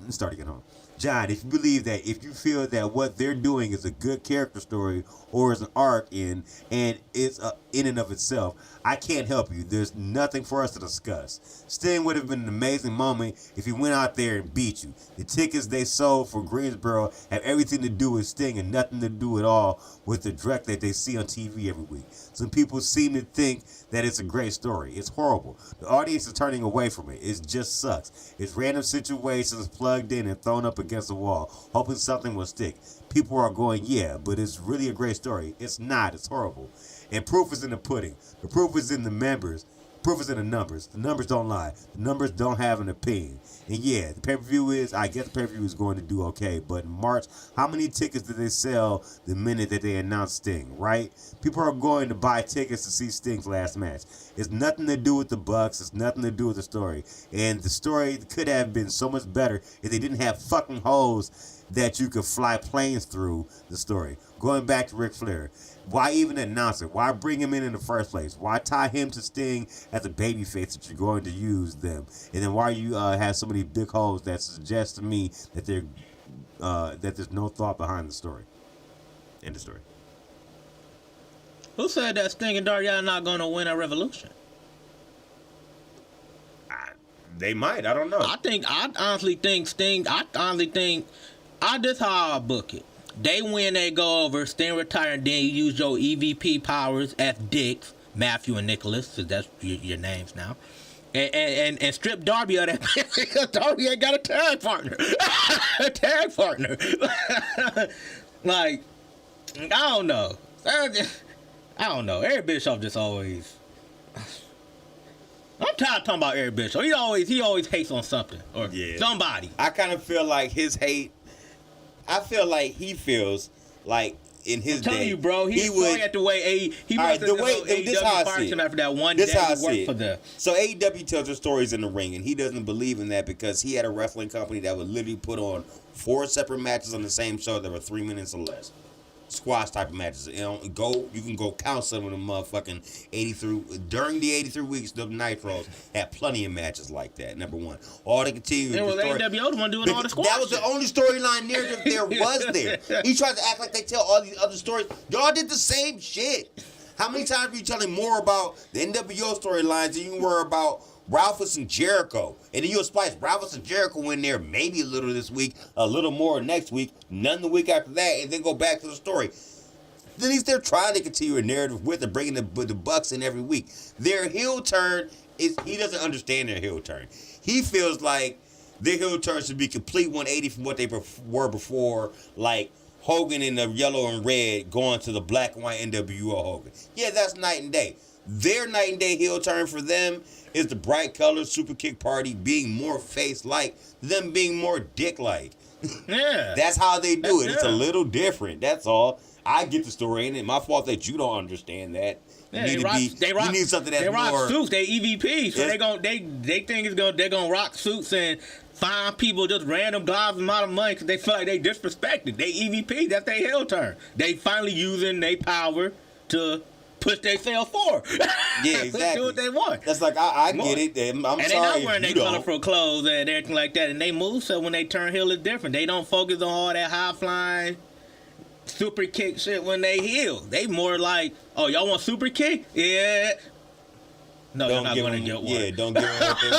let's start again home. John, if you believe that, if you feel that what they're doing is a good character story or is an arc and it's in and of itself, I can't help you. There's nothing for us to discuss. Sting would have been an amazing moment if he went out there and beat you. The tickets they sold for Greensboro have everything to do with Sting and nothing to do at all with the direct that they see on TV every week. Some people seem to think that it's a great story. It's horrible. The audience is turning away from it. It just sucks. It's random situations plugged in and thrown up against the wall, hoping something will stick. People are going, yeah, but it's really a great story. It's not. It's horrible. And proof is in the pudding. The proof is in the members. Proof is in the numbers. The numbers don't lie. The numbers don't have an opinion. And yeah, the pay-per-view I guess the pay-per-view is going to do okay. But in March, how many tickets did they sell the minute that they announced Sting, right? People are going to buy tickets to see Sting's last match. It's nothing to do with the Bucks. It's nothing to do with the story. And the story could have been so much better if they didn't have fucking holes that you could fly planes through the story. Going back to Ric Flair. Why even announce it? Why bring him in the first place? Why tie him to Sting as a babyface that you're going to use them? And then why you have so many big holes that suggest to me that that there's no thought behind the story. End of story. Who said that Sting and Darby are not going to win a Revolution? They might. I don't know. I honestly think Sting. This how I book it. They win, they go over, Sting retire, and then you use your EVP powers as Dicks, Matthew and Nicholas, because that's your names now. and strip Darby of that because Darby ain't got a tag partner. A tag partner. Like, I don't know. I don't know. Eric Bischoff just always. I'm tired of talking about Eric Bischoff. He always hates on something or somebody. I kind of feel like his hate. I feel like he feels like in his I'm telling day, you, bro, he would at the way he must have AEW fired him after that one day he worked for them. So AEW tells their stories in the ring, and he doesn't believe in that because he had a wrestling company that would literally put on 4 separate matches on the same show that were 3 minutes or less. Squash type of matches. You can go count some of them motherfucking 83 during the 83 weeks. The Nitros had plenty of matches like that. Number one, all they continue. It was AEW the one doing all the squash. That was the only storyline narrative there was there. He tried to act like they tell all these other stories. Y'all did the same shit. How many times were you telling more about the NWO storylines than you were about Ralphus and Jericho? And then you'll splice Ralphus and Jericho in there maybe a little this week, a little more next week, none the week after that, and then go back to the story. At least they're trying to continue a narrative with it, bringing the Bucks in every week. Their heel turn is, he doesn't understand their heel turn. He feels like their heel turn should be complete 180 from what they were before, like Hogan in the yellow and red going to the black and white NWO Hogan. Yeah, that's night and day. Their night and day heel turn for them is the bright colored super kick party being more face-like, them being more dick-like. Yeah. That's how they do it. It's a little different. That's all. I get the story, and it's my fault that you don't understand that. Yeah, you need something that's they rock more suits. They EVP, so they think they're gonna rock suits and find people just random gobs amount of money because they feel like they disrespected. They EVP. That's their heel turn. They finally using their power to push themselves forward. Yeah, exactly. Do what they want. That's like I get it. I'm and sorry they not wearing their their colorful clothes and everything like that. And they move so when they turn heel is different. They don't focus on all that high flying super kick shit when they heel. They more like, oh, y'all want super kick? Yeah. No, you're not going to get one. Yeah, don't give them what they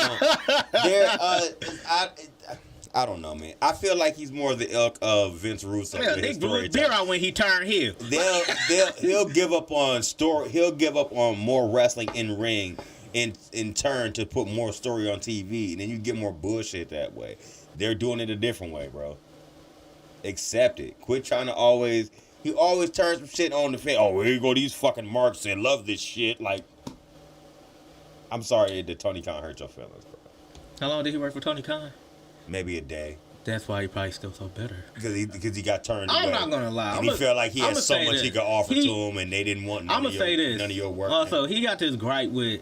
want. I don't know, man. I feel like he's more the ilk of Vince Russo. Yeah, they blew his beer out when he turned heel. He'll give up on story. He'll give up on more wrestling in ring, in turn to put more story on TV, and then you get more bullshit that way. They're doing it a different way, bro. Accept it. Quit trying to always. He always turns some shit on the face. Oh, here you go. These fucking marks and love this shit. Like, I'm sorry that Tony Khan hurt your feelings, bro. How long did he work for Tony Khan? Maybe a day. That's why he probably still so bitter. Because he got turned away. I'm not gonna lie. And he felt like he had so much he could offer to him, and they didn't want none of your work. Also, he got this gripe with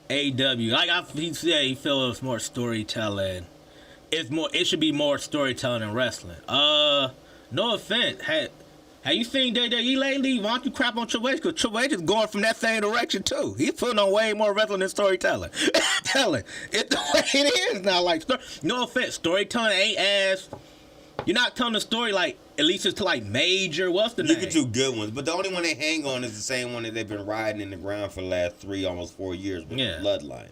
AEW. Like he said, he felt it's more storytelling. It should be more storytelling than wrestling. No offense. Have you seen WWE lately? Why don't you crap on Triple H? Because Triple H is going from that same direction too. He's putting on way more wrestling than storytelling. Telling it the way it is now. Like, no offense, storytelling ain't as. You're not telling the story like at least it's to like major. What's the name? You can do good ones, but the only one they hang on is the same one that they've been riding in the ground for the last 3, almost 4 years with the Bloodline.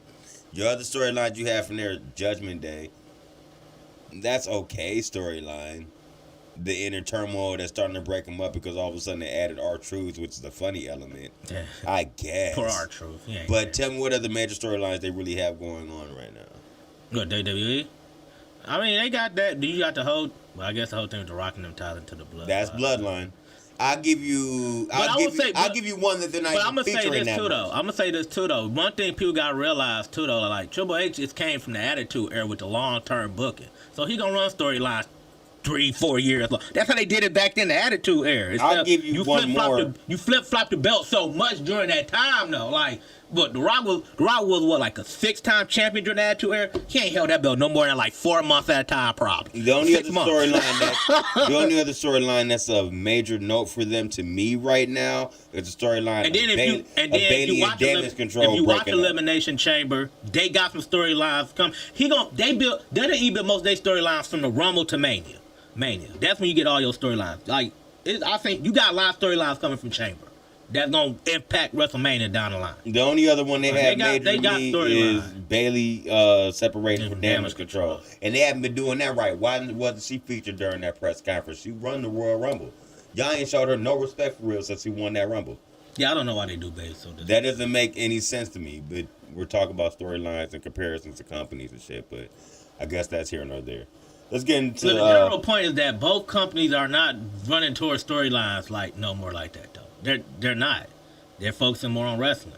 Your other storylines you have from there, Judgment Day. That's okay storyline. The inner turmoil that's starting to break them up because all of a sudden they added R-Truth, which is the funny element. Yeah. I guess. Poor R-Truth. Yeah. But tell me what other major storylines they really have going on right now. What, WWE? I mean, they got that. You got the whole. Well, I guess the whole thing with the rocking them tied into the blood. That's Bloodline. I'll give you one that they're not even featuring that much. I'm gonna say this too though. One thing people gotta realize too though, like Triple H just came from the Attitude Era with the long-term booking, so he gonna run storylines 3-4 years long. That's how they did it back then, the Attitude Era. I'll give you one more. You flip-flop the belt so much during that time though, like. But The Rock was what, like a 6-time champion during the Attitude Era? He ain't held that belt no more than like 4 months at a time, probably. The only other storyline that's of major note for them to me right now is the storyline of Bayley and Damage Control. If you watch Elimination Chamber, they got some storylines coming. They're gonna build most of their storylines from the Rumble to Mania. That's when you get all your storylines. Like, I think you got a lot of storylines coming from Chamber. That's going to impact WrestleMania down the line. The only other one they have major to me is Bayley separating from Damage Control. And they haven't been doing that right. Why wasn't she featured during that press conference? She won the Royal Rumble. Y'all ain't showed her no respect for real since she won that Rumble. Yeah, I don't know why they do base. So That doesn't make any sense to me. But we're talking about storylines and comparisons to companies and shit. But I guess that's here nor there. Let's get into. So the general point is that both companies are not running towards storylines like no more like that though. They're not. They're focusing more on wrestling.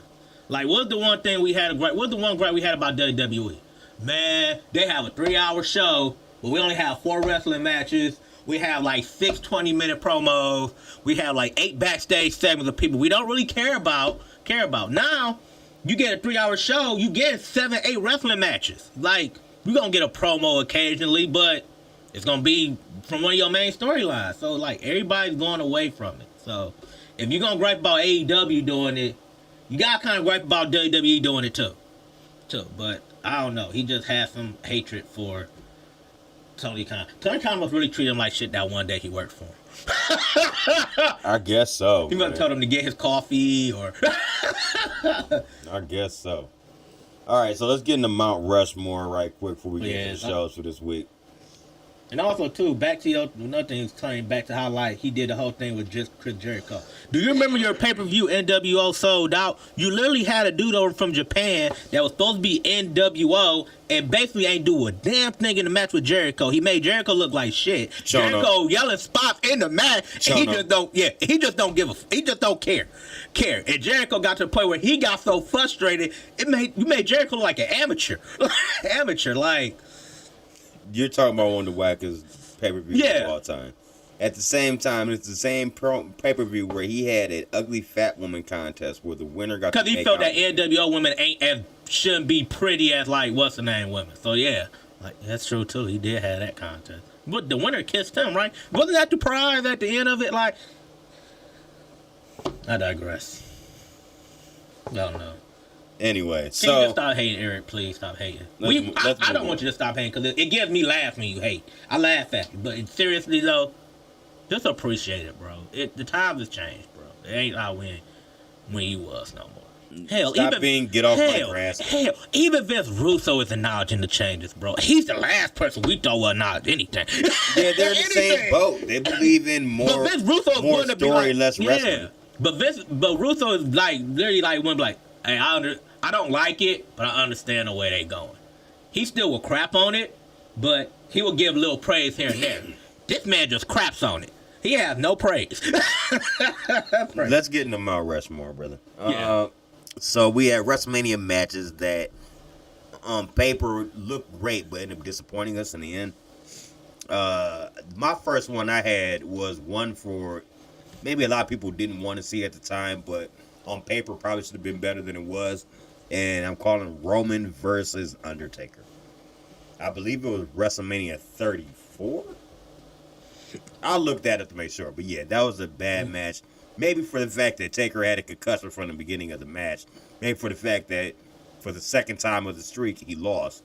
Like, what's the one thing we had? What's the one gripe we had about WWE? Man, they have a 3-hour show, but we only have 4 wrestling matches. We have like 6 20-minute promos. We have like 8 backstage segments of people we don't really care about. Now, you get a 3-hour show, you get 7, 8 wrestling matches. Like, you're gonna get a promo occasionally, but it's gonna be from one of your main storylines. So like everybody's going away from it. So if you're gonna gripe about AEW doing it, you gotta kind of gripe about WWE doing it too. But I don't know. He just has some hatred for Tony Khan. Tony Khan must really treat him like shit that one day he worked for him. I guess so. He must have told him to get his coffee or. I guess so. All right, so let's get into Mount Rushmore right quick before we get to the shows for this week. And also, too, back to another thing he was claiming back to how, like, he did the whole thing with just Chris Jericho. Do you remember your pay-per-view NWO sold out? You literally had a dude over from Japan that was supposed to be NWO and basically ain't do a damn thing in the match with Jericho. He made Jericho look like shit. Jericho yelling spots in the match, and he just don't care. And Jericho got to the point where he got so frustrated, you made Jericho look like an amateur. Like... You're talking about one of the wackest pay-per-views of all time. At the same time, it's the same pay-per-view where he had an ugly fat woman contest where the winner got to because he felt that NWO women shouldn't be pretty as like what's the name women. So yeah, like that's true too. He did have that contest, but the winner kissed him, right? Wasn't that the prize at the end of it? Like, I digress. I don't know. Anyway, Can you just stop hating, Eric? Please stop hating. I don't want you to stop hating because it gives me laugh when you hate. I laugh at you, but seriously though, just appreciate it, bro. The times has changed, bro. It ain't how when you was no more. Hell, get off my grass. Hell, even Vince Russo is acknowledging the changes, bro. He's the last person we thought would acknowledge anything. Yeah, they're in the same boat. They believe in more story, less wrestling. But Russo is like literally like one like, hey, I don't like it, but I understand the way they going. He still will crap on it, but he will give a little praise here and there. This man just craps on it. He has no praise. Let's get into Mount Rushmore, brother. Yeah. So we had WrestleMania matches that on paper looked great, but ended up disappointing us in the end. My first one I had was one for maybe a lot of people didn't want to see at the time, but on paper probably should have been better than it was. And I'm calling Roman versus Undertaker. I believe it was WrestleMania 34. I looked at it to make sure. But yeah, that was a bad match. Maybe for the fact that Taker had a concussion from the beginning of the match. Maybe for the fact that for the second time of the streak, he lost.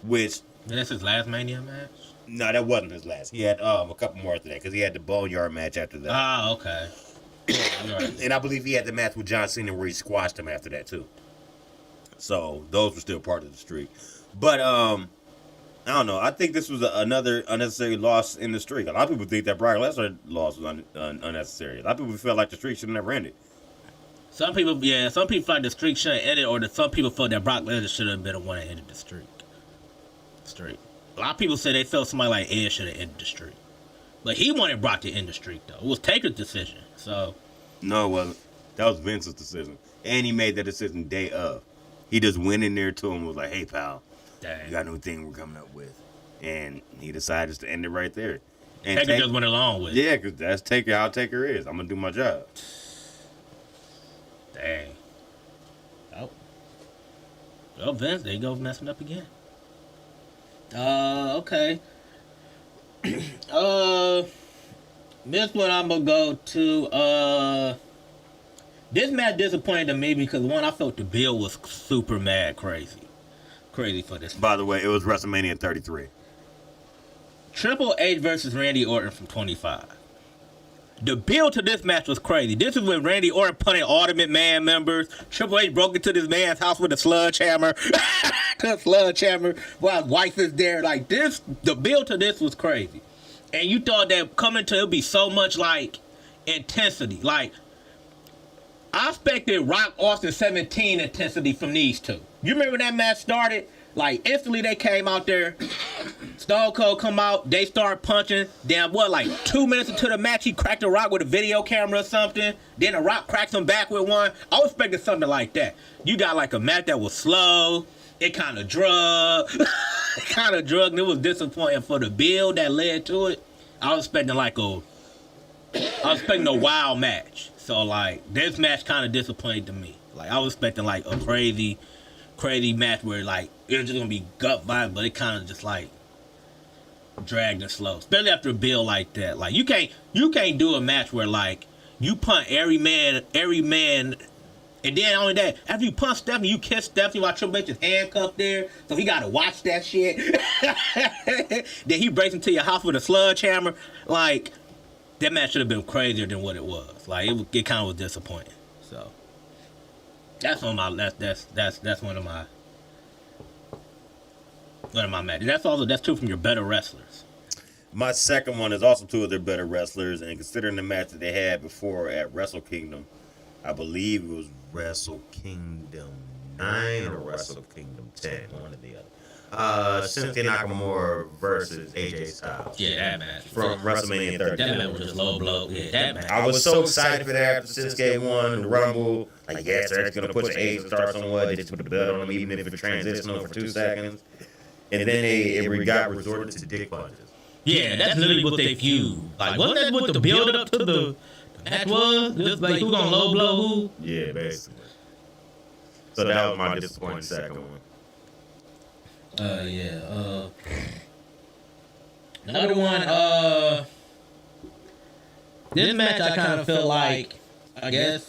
Which... That's his last Mania match? No, that wasn't his last. He had a couple more after that because he had the Boneyard match after that. Oh, okay. And I believe he had the match with John Cena where he squashed him after that too. So those were still part of the streak. But I don't know. I think this was another unnecessary loss in the streak. A lot of people think that Brock Lesnar loss was unnecessary. A lot of people felt like the streak should have never ended. Some people felt like the streak should have ended, or some people felt that Brock Lesnar should have been the one that ended the streak. A lot of people said they felt somebody like Edge should have ended the streak. But he wanted Brock to end the streak, though. It was Taker's decision. So no, it wasn't. That was Vince's decision. And he made that decision day of. He just went in there to him and was like, hey, pal, you got a new thing we're coming up with. And he decided to end it right there. And Taker just went along with it. Yeah, because that's how Taker is. I'm going to do my job. Dang. Oh. Well, Vince, there you go, messing up again. Okay. This one I'm gonna go to. This match disappointed to me because one, I felt the bill was super mad crazy for this. By the way, it was WrestleMania 33. Triple H versus Randy Orton from 25. The build to this match was crazy. This is when Randy Orton punted all the McMahon members. Triple H broke into this man's house with a sledgehammer. While his wife is there. Like this, the build to this was crazy. And you thought that coming to it would be so much like intensity. Like I expected Rock Austin 17 intensity from these two. You remember when that match started? Like, instantly they came out there. Stone Cold come out. They start punching. Then, like 2 minutes into the match, he cracked a Rock with a video camera or something. Then the Rock cracks him back with one. I was expecting something like that. You got like a match that was slow. It kind of drugged. And it was disappointing for the build that led to it. I was expecting a wild match. So, like, this match kind of disappointed to me. Like, I was expecting, like, a crazy match where, like, it was just going to be gut violence, but it kind of just, like, dragged and slow. Especially after a build like that. Like, you can't do a match where, like, you punt every man, and then only that, after you punch Stephanie, you kiss Stephanie while Triple H is handcuffed there, so he got to watch that shit. Then he breaks into your house with a sledgehammer. Like, that match should have been crazier than what it was. Like, it kind of was disappointing. So that's one of my that's one of my matches. That's two from your better wrestlers. My second one is also two of their better wrestlers, and considering the match that they had before at Wrestle Kingdom, I believe it was Wrestle Kingdom 9 or Wrestle Kingdom 10, one or the other. Cynthia Nakamura versus AJ Styles. Yeah, that match. From WrestleMania 30. That match was just low blow. Yeah, that match. I was so excited for that after Shinsuke won the Rumble. Like, yes, they're going to push AJ Styles somewhat. They just put the belt on him, even if it transitional for 2 seconds. And then it got resorted to dick punches. Yeah, that's literally what they feud. Like, wasn't that what the build up to the match was? Just like, who gonna low blow who? Yeah, basically. So that was my disappointing second one. Another one, this match I kind of feel like, I feel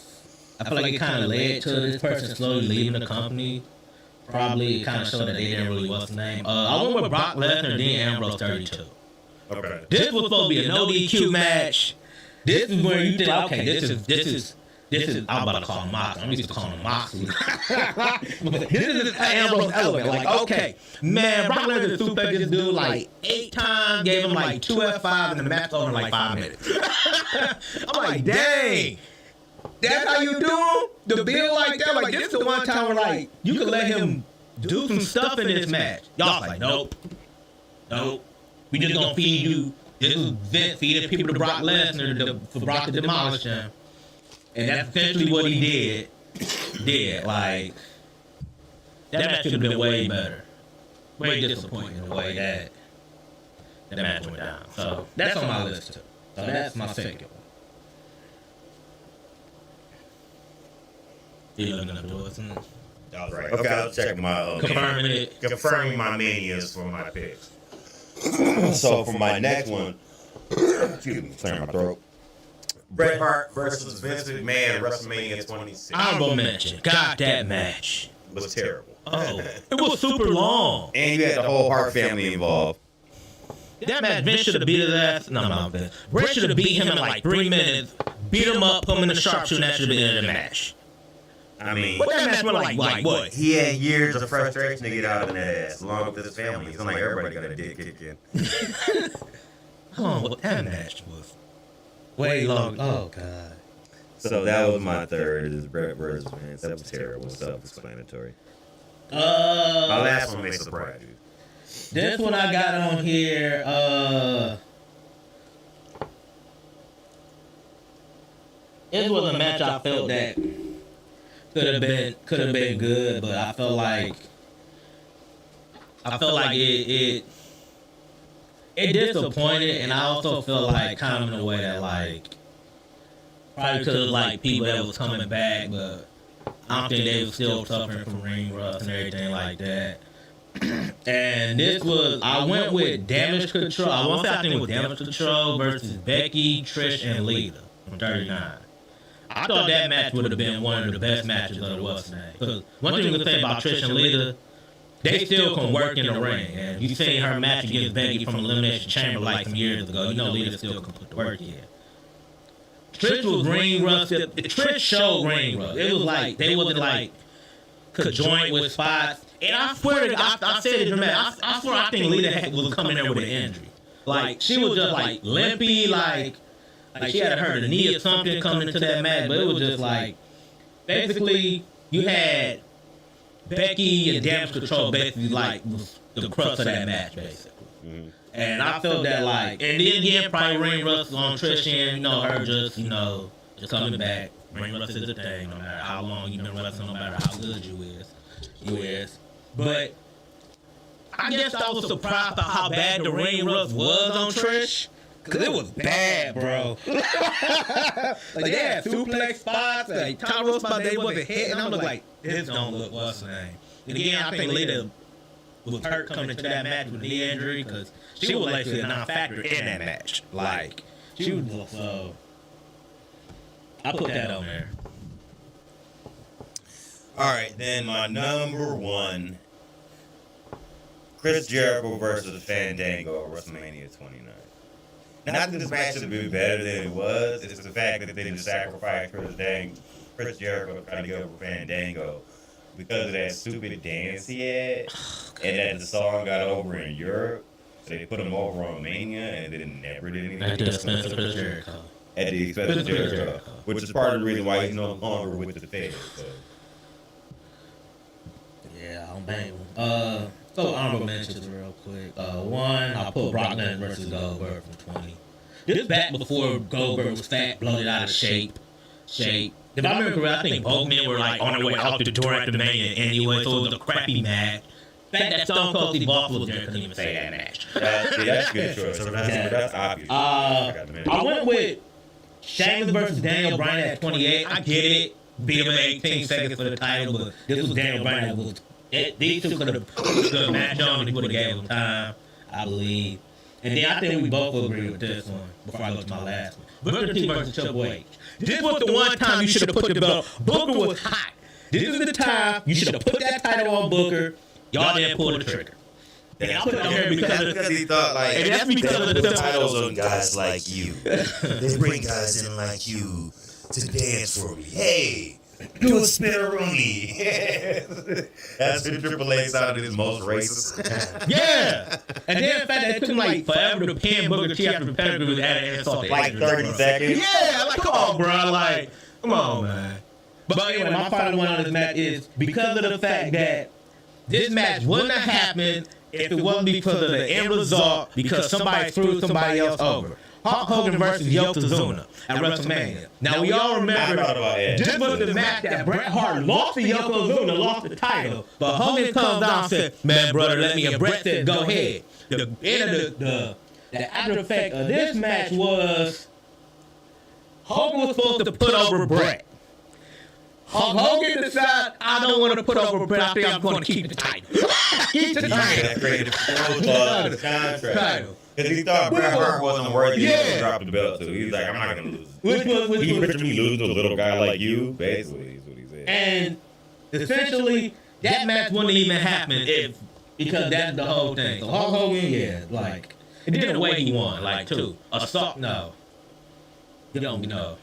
like it kind of led to this person slowly leaving the company. Probably kind of showed that they didn't really what's the name. I went with Brock Lesnar, then Ambrose 32. Okay. This was supposed to be a no DQ match. This is where you think, okay, this is. I'm about to call him Moxley. I'm used to calling him Moxley. This is Ambrose element. Like, okay, man, Brock Lesnar super this dude like 8 times, gave him like 2 F5, and the match over in like 5 minutes. I'm like, dang. That's how you do the build like that? Like, this is the one time where, like, you could let him do some stuff in this match. Y'all like, nope. We just gonna feed you. This is Vince feeding people to Brock Lesnar for Brock to demolish him. And that's essentially what he did. Like, that match should have been way better. Way disappointing in the way that match went down. So, that's on my list, too. So, that's my second one. You looking up to us? That was right. Okay, I'll check my confirming my menus for my picks. So for my next one, excuse me, clearing my throat. Bret Hart versus Vince McMahon, WrestleMania 26. Honorable mention. God, that match was terrible. Oh, it was super long. And you had the whole Hart family involved. That match, Vince should have beat his ass. No, Bret should have beat him in like 3 minutes, beat him up, put him in the sharpshooter, and that should have been the end of the match. I mean, what that match went like what? He had years of frustration to get out of that ass, along with his family. It's not like everybody got a dick kick in. What that match was way long. Oh, God. So that was my third, is Bret versus Vince. That was terrible, self-explanatory. My last one may surprise you. This one I got on here, it was a match I felt that could have been good, but I felt like it disappointed, and I also felt like kind of in a way that like probably because like people that was coming back, but I don't think they were still suffering from ring rust and everything like that. And this was, I went with Damage Control. I want to say I think it was Damage Control versus Becky, Trish, and Lita from 39. I thought that match would have been one of the best matches of the what's name. Because one thing we can say about Trish and Lita, they still can work in the ring. And you seen her match against Becky from Elimination Chamber like some years ago. You know Lita still can put the work in. Trish was ring rust. Trish showed ring rust. It was like, they wasn't like conjoint with spots. And I swear to God, I said it dramatic. I swear I think Lita was coming there with an injury. Like, she was just like limpy, like she had hurt a knee or something coming into that match, but it was just like basically you had Becky and Damage Control basically like was the crux of that match basically. Mm-hmm. And I felt that like, and then again, probably Ring Rust on Trish and, her just, just coming back. Ring Rust is a thing, no matter how long you've been wrestling, no matter how good you is. But I guess I was surprised by how bad the Ring Rust was on Trish. Cause it was bad, bro. Like, they had suplex spots, like, Tom Rose spot, they wasn't hitting. I was like, this don't look what's the name. And again, I think Lita was hurt coming into that match with knee injury, because she was actually a non-factor in that match. Like, she was, so I put that on there. All right, then my number one, Chris Jericho versus Fandango at WrestleMania 29. Not that this match should be better than it was, it's the fact that they just sacrificed Chris Jericho trying to go over Fandango because of that stupid dance he had, and that the song got over in Europe, so they put him over on Mania, and they never did anything. At the expense of Chris Jericho. At the expense of Jericho, which is part of the reason why he's no longer with the Fed. So. Yeah, I don't blame him. So honorable mentions real quick. One, I put Brock Lesnar versus Goldberg from 20. This back before Goldberg was fat, bloated out of shape. If I remember correctly, I think both men were like on their way out the door at the Mania anyway, so it was a crappy match. The fact that Stone Cold Steve Austin was there couldn't even say that match. That's a good choice. So that's obvious. I went with Sheamus versus Daniel Bryan at 28. I get it. Beat him in 18 seconds for the title, but this was Daniel Bryan that was. These two could have put the match on and he would have gave him time, I believe. And then I think we both agree with this one before I go to my last one. Booker T versus Triple H. This was the one time you should have put the belt. Booker was hot. This is the time you should have put that title on Booker. Y'all didn't pull the trigger. And I put it on here because he thought like, and that's because of the titles on guys like you. They bring guys in like you to dance for me. Hey, do a spinneroonie. That's when Triple H sounded his most racist. Yeah. And then the fact that it took him like forever to pin Booker T after the pedigree was added insult. Like 30 seconds. Yeah, like come on, bro. Like, come on, man. But anyway, my final one on this match is because of the fact that this match wouldn't have happened if it wasn't because of the end result, because somebody threw somebody else over. Hulk Hogan versus Yokozuna at WrestleMania. Now, we all remember this was the match that Bret Hart lost to Yokozuna, lost the title. But Hogan comes down and said, man, brother, let me. And Bret said, go ahead. The end of the after effect of this match was Hogan was supposed to put over Bret. Hulk Hogan decided, I don't want to put over Bret. I think I'm going to keep the title. Keep the title. That created the contract. Because he thought Bret Hart wasn't worthy to drop the belt to. He's like, I'm not going to lose. He pictured me losing to a little guy like you, basically, is what he said. And essentially, that match wouldn't even happen because that's the whole thing. So Hulk Hogan, yeah, like, it didn't the way he won, like, too. Assault, no. You don't know.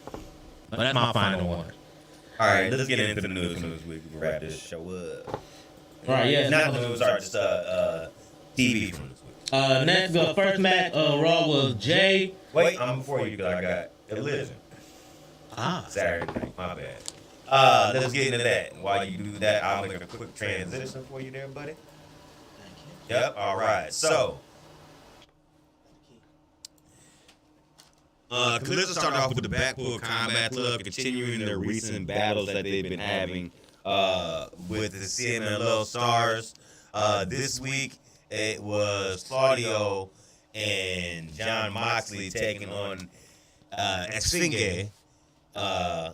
But that's my final one. All right, let's get into the news from this week. We can wrap this show up. All right, yeah. Not the news, sorry, just TV from this week. Next, the first match Raw was Jay. Wait, I'm before you because I got Collision. Saturday night, my bad. Let's get into that. While you do that, I'll make a quick transition for you there, buddy. Thank you. Yep, all right. So, Collision started off with the Blackpool Combat Club, continuing their recent battles that they've been having with the CMLL stars. This week, it was Claudio and John Moxley taking on Esfinge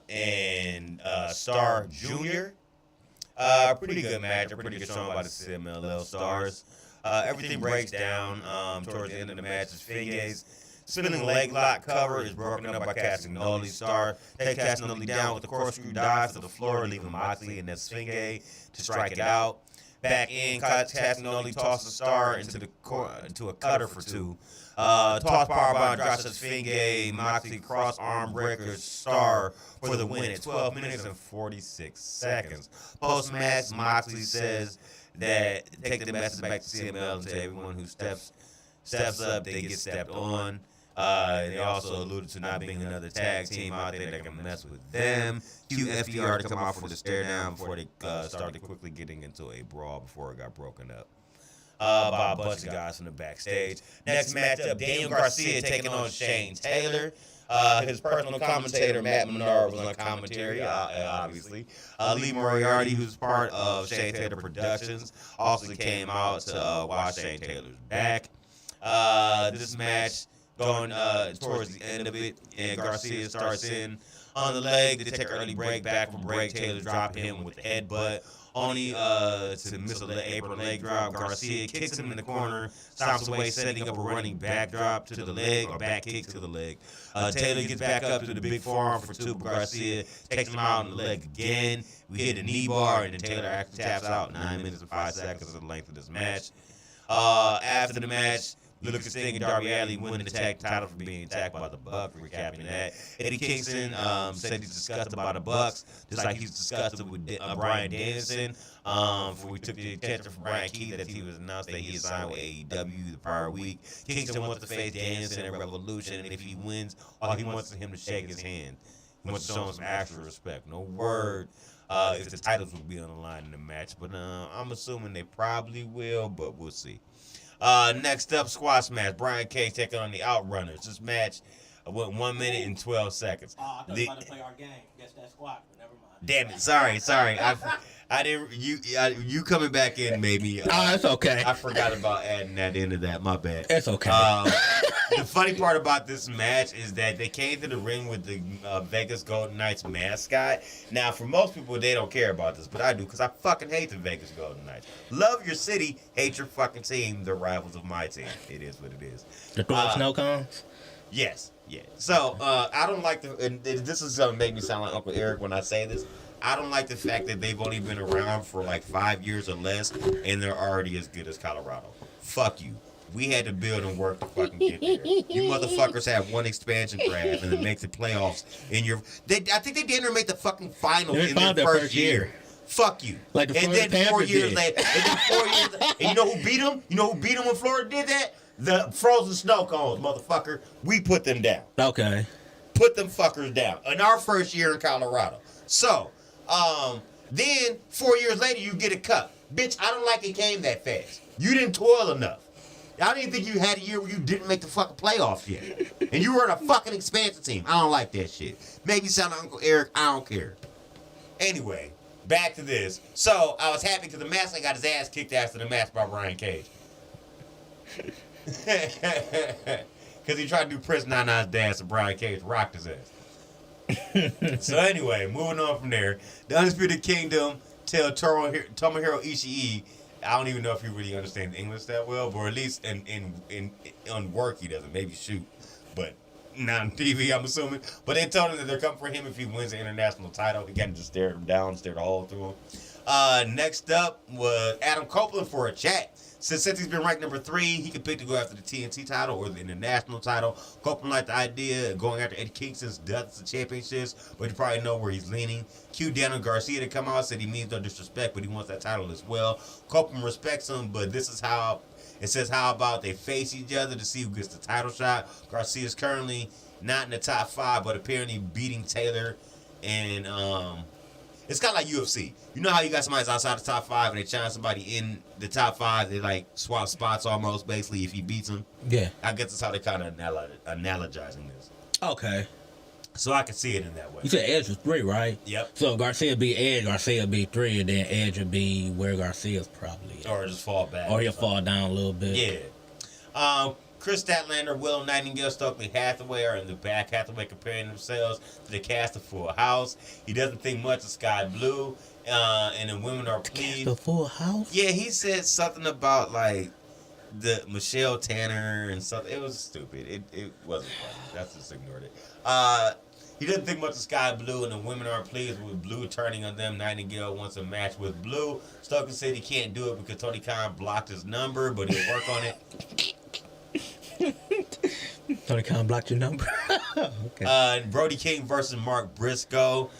and Star Jr. Pretty good match, a pretty good showing by the CMLL stars. Everything breaks down towards the end of the match. Esfinge's spinning leg lock cover is broken up by Castagnoli. Star takes Castagnoli down with the corkscrew dives to the floor, leaving Moxley and Esfinge to strike it out. Back in, Castagnoli tosses Star into a cutter for two. Toss powerbomb drops Esfinge. Moxley cross arm breaker Star for the win at 12 minutes and 46 seconds. Post match, Moxley says that take the message back to CML and to everyone who steps up, they get stepped on. They also alluded to not being another tag team out there that can mess with them. QFDR to come out for the stare down before they started quickly getting into a brawl before it got broken up. By a bunch of guys from the backstage. Next matchup, Daniel Garcia taking on Shane Taylor. His personal commentator, Matt Menard, was on commentary, obviously. Lee Moriarty, who's part of Shane Taylor Productions, also came out to watch Shane Taylor's back. This match going towards the end of it, and Garcia starts in on the leg. They take an early break, back from break. Taylor dropped him with the headbutt. Only to miss a apron leg drop. Garcia kicks him in the corner, stops away, setting up a running backdrop to the leg, or back kick to the leg. Taylor gets back up to the big forearm for two, but Garcia takes him out on the leg again. We hit a knee bar, and then Taylor actually taps out. 9 minutes and 5 seconds is the length of this match. After the match, Little Sting and Darby Allin winning the tag title for being attacked by the Bucks. Recapping that, Eddie Kingston said he's disgusted by the Bucks, just like he's disgusted with Bryan Danielson. We took the attention from Brian Keith that he was announced that he had signed with AEW the prior week. Kingston wants to face Danielson in Revolution, and if he wins, all he wants is him to shake his hand. He wants to show him some actual respect. No word if the titles will be on the line in the match, but I'm assuming they probably will, but we'll see. Next up, squash match. Brian Cage taking on the Outrunners. This match went 1 minute and 12 seconds. I thought you were about to play our game. Guess that squat, but never mind. Damn it! Sorry. I didn't. You coming back in made me. It's okay. I forgot about adding that into that. My bad. It's okay. The funny part about this match is that they came to the ring with the Vegas Golden Knights mascot. Now, for most people, they don't care about this, but I do, because I fucking hate the Vegas Golden Knights. Love your city, hate your fucking team. They're rivals of my team. It is what it is. The throwing snow cones? Yes. Yeah. So, I don't like and this is going to make me sound like Uncle Eric when I say this. I don't like the fact that they've only been around for like 5 years or less, and they're already as good as Colorado. Fuck you. We had to build and work to fucking get there. You motherfuckers have one expansion draft and it makes the playoffs in your. I think they didn't make the fucking finals in their first year. Fuck you. Like the and then Florida 4 Panthers years did. later, and you know who beat them? You know who beat them when Florida did that? The frozen snow cones, motherfucker. We put them down. Okay. Put them fuckers down in our first year in Colorado. So, then 4 years later, you get a cup. Bitch, I don't like it came that fast. You didn't toil enough. I didn't think you had a year where you didn't make the fucking playoffs yet. And you were on a fucking expansion team. I don't like that shit. Make me sound like Uncle Eric. I don't care. Anyway, back to this. So, I was happy because the master got his ass kicked after the match by Brian Cage. Because he tried to do Prince Nana's dance and Brian Cage rocked his ass. So anyway, moving on from there. The Undisputed Kingdom tell Tomohiro Ishii, I don't even know if he really understands English that well, but at least on work he doesn't. Maybe shoot, but not on TV, I'm assuming. But they told him that they're coming for him if he wins the international title. He got to just stare him down, stare the hole through him. Next up was Adam Copeland for a chat. Since he's been ranked number 3, he can pick to go after the TNT title or the international title. Copeland liked the idea of going after Eddie Kingston's dozens of championships, but you probably know where he's leaning. Q Daniel Garcia to come out said he means no disrespect, but he wants that title as well. Copeland respects him, but this is how it says, how about they face each other to see who gets the title shot. Garcia's currently not in the top 5, but apparently beating Taylor and it's kind of like UFC. You know how you got somebody outside the top 5 and they challenge somebody in the top 5? They like swap spots almost, basically, if he beats them. Yeah. I guess that's how they kind of analogizing this. Okay. So I can see it in that way. You said Edge was 3, right? Yep. So Garcia beat Edge, Garcia beat 3, and then Edge would be where Garcia's probably at. Or just fall back. Or he'll fall down a little bit. Yeah. Chris Statlander, Willow Nightingale, Stokely Hathaway are in the back. Hathaway comparing themselves to the cast of Full House. He doesn't think much of Sky Blue. And the women are pleased. The Full House? Yeah, he said something about like the Michelle Tanner and something. It was stupid. It wasn't funny. That's just ignored it. He doesn't think much of Sky Blue, and the women are pleased with Blue turning on them. Nightingale wants a match with Blue. Stokely said he can't do it because Tony Khan blocked his number, but he'll work on it. Tony Khan blocked your number. Okay. Brody King versus Mark Briscoe.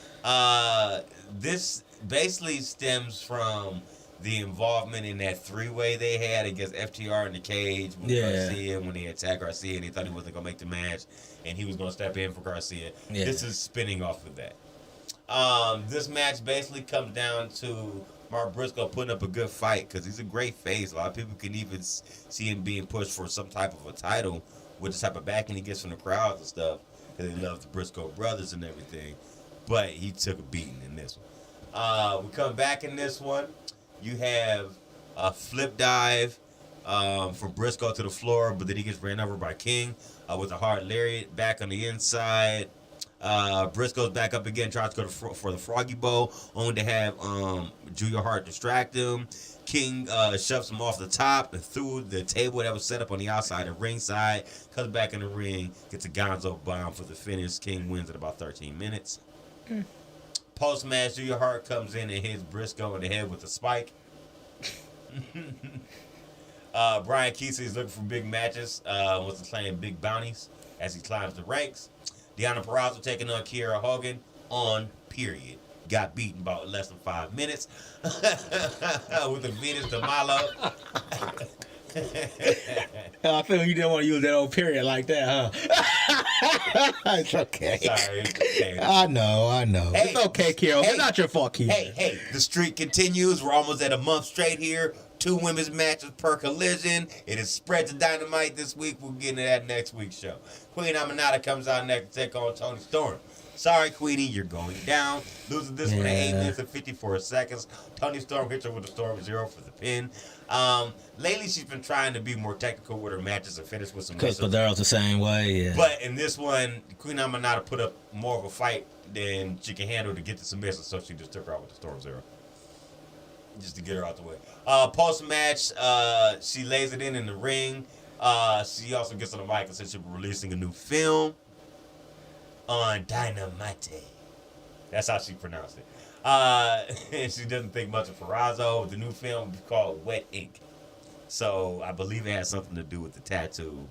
This basically stems from the involvement in that three-way they had against FTR in the cage with Garcia when they attacked Garcia and they thought he wasn't going to make the match and he was going to step in for Garcia. Yeah. This is spinning off of that. This match basically comes down to Mark Briscoe putting up a good fight because he's a great face. A lot of people can even see him being pushed for some type of a title with the type of backing he gets from the crowds and stuff because they love the Briscoe brothers and everything. But he took a beating in this one. We come back in this one. You have a flip dive from Briscoe to the floor, but then he gets ran over by King with a hard lariat back on the inside. Briscoe's back up again, tries to go for the froggy bow, only to have Julia Hart distract him. King shoves him off the top and through the table that was set up on the outside of ringside. Comes back in the ring, gets a Gonzo bomb for the finish. King wins at about 13 minutes. Post-match, Julia Hart comes in and hits Briscoe in the head with a spike. Brian Keesey is looking for big matches, wants to claim big bounties as he climbs the ranks. Deonna Purrazzo taking on Kiera Hogan on period. Got beaten about less than 5 minutes with the Venus de Malo. I feel you didn't want to use that old period like that, huh? It's okay. Sorry. Okay. I know. Hey, it's okay, Kiera. It's not your fault, Kiera. Hey, the streak continues. We're almost at a month straight here. 2 women's matches per collision. It is spread to Dynamite this week. We'll get into that next week's show. Queen Aminata comes out next to take on Toni Storm. Sorry, Queenie, you're going down. Losing this one at 8 minutes and 54 seconds. Toni Storm hits her with a Storm Zero for the pin. Lately, she's been trying to be more technical with her matches and finish with some missiles. Because Padero's the same way, yeah. But in this one, Queen Aminata put up more of a fight than she can handle to get the submission, so she just took her out with the Storm Zero. Just to get her out the way. Post-match, she lays it in the ring. She also gets on the mic and says she'll be releasing a new film on Dynamite. That's how she pronounced it. And she doesn't think much of Purrazzo. The new film is called Wet Ink. So I believe it has something to do with the tattoo.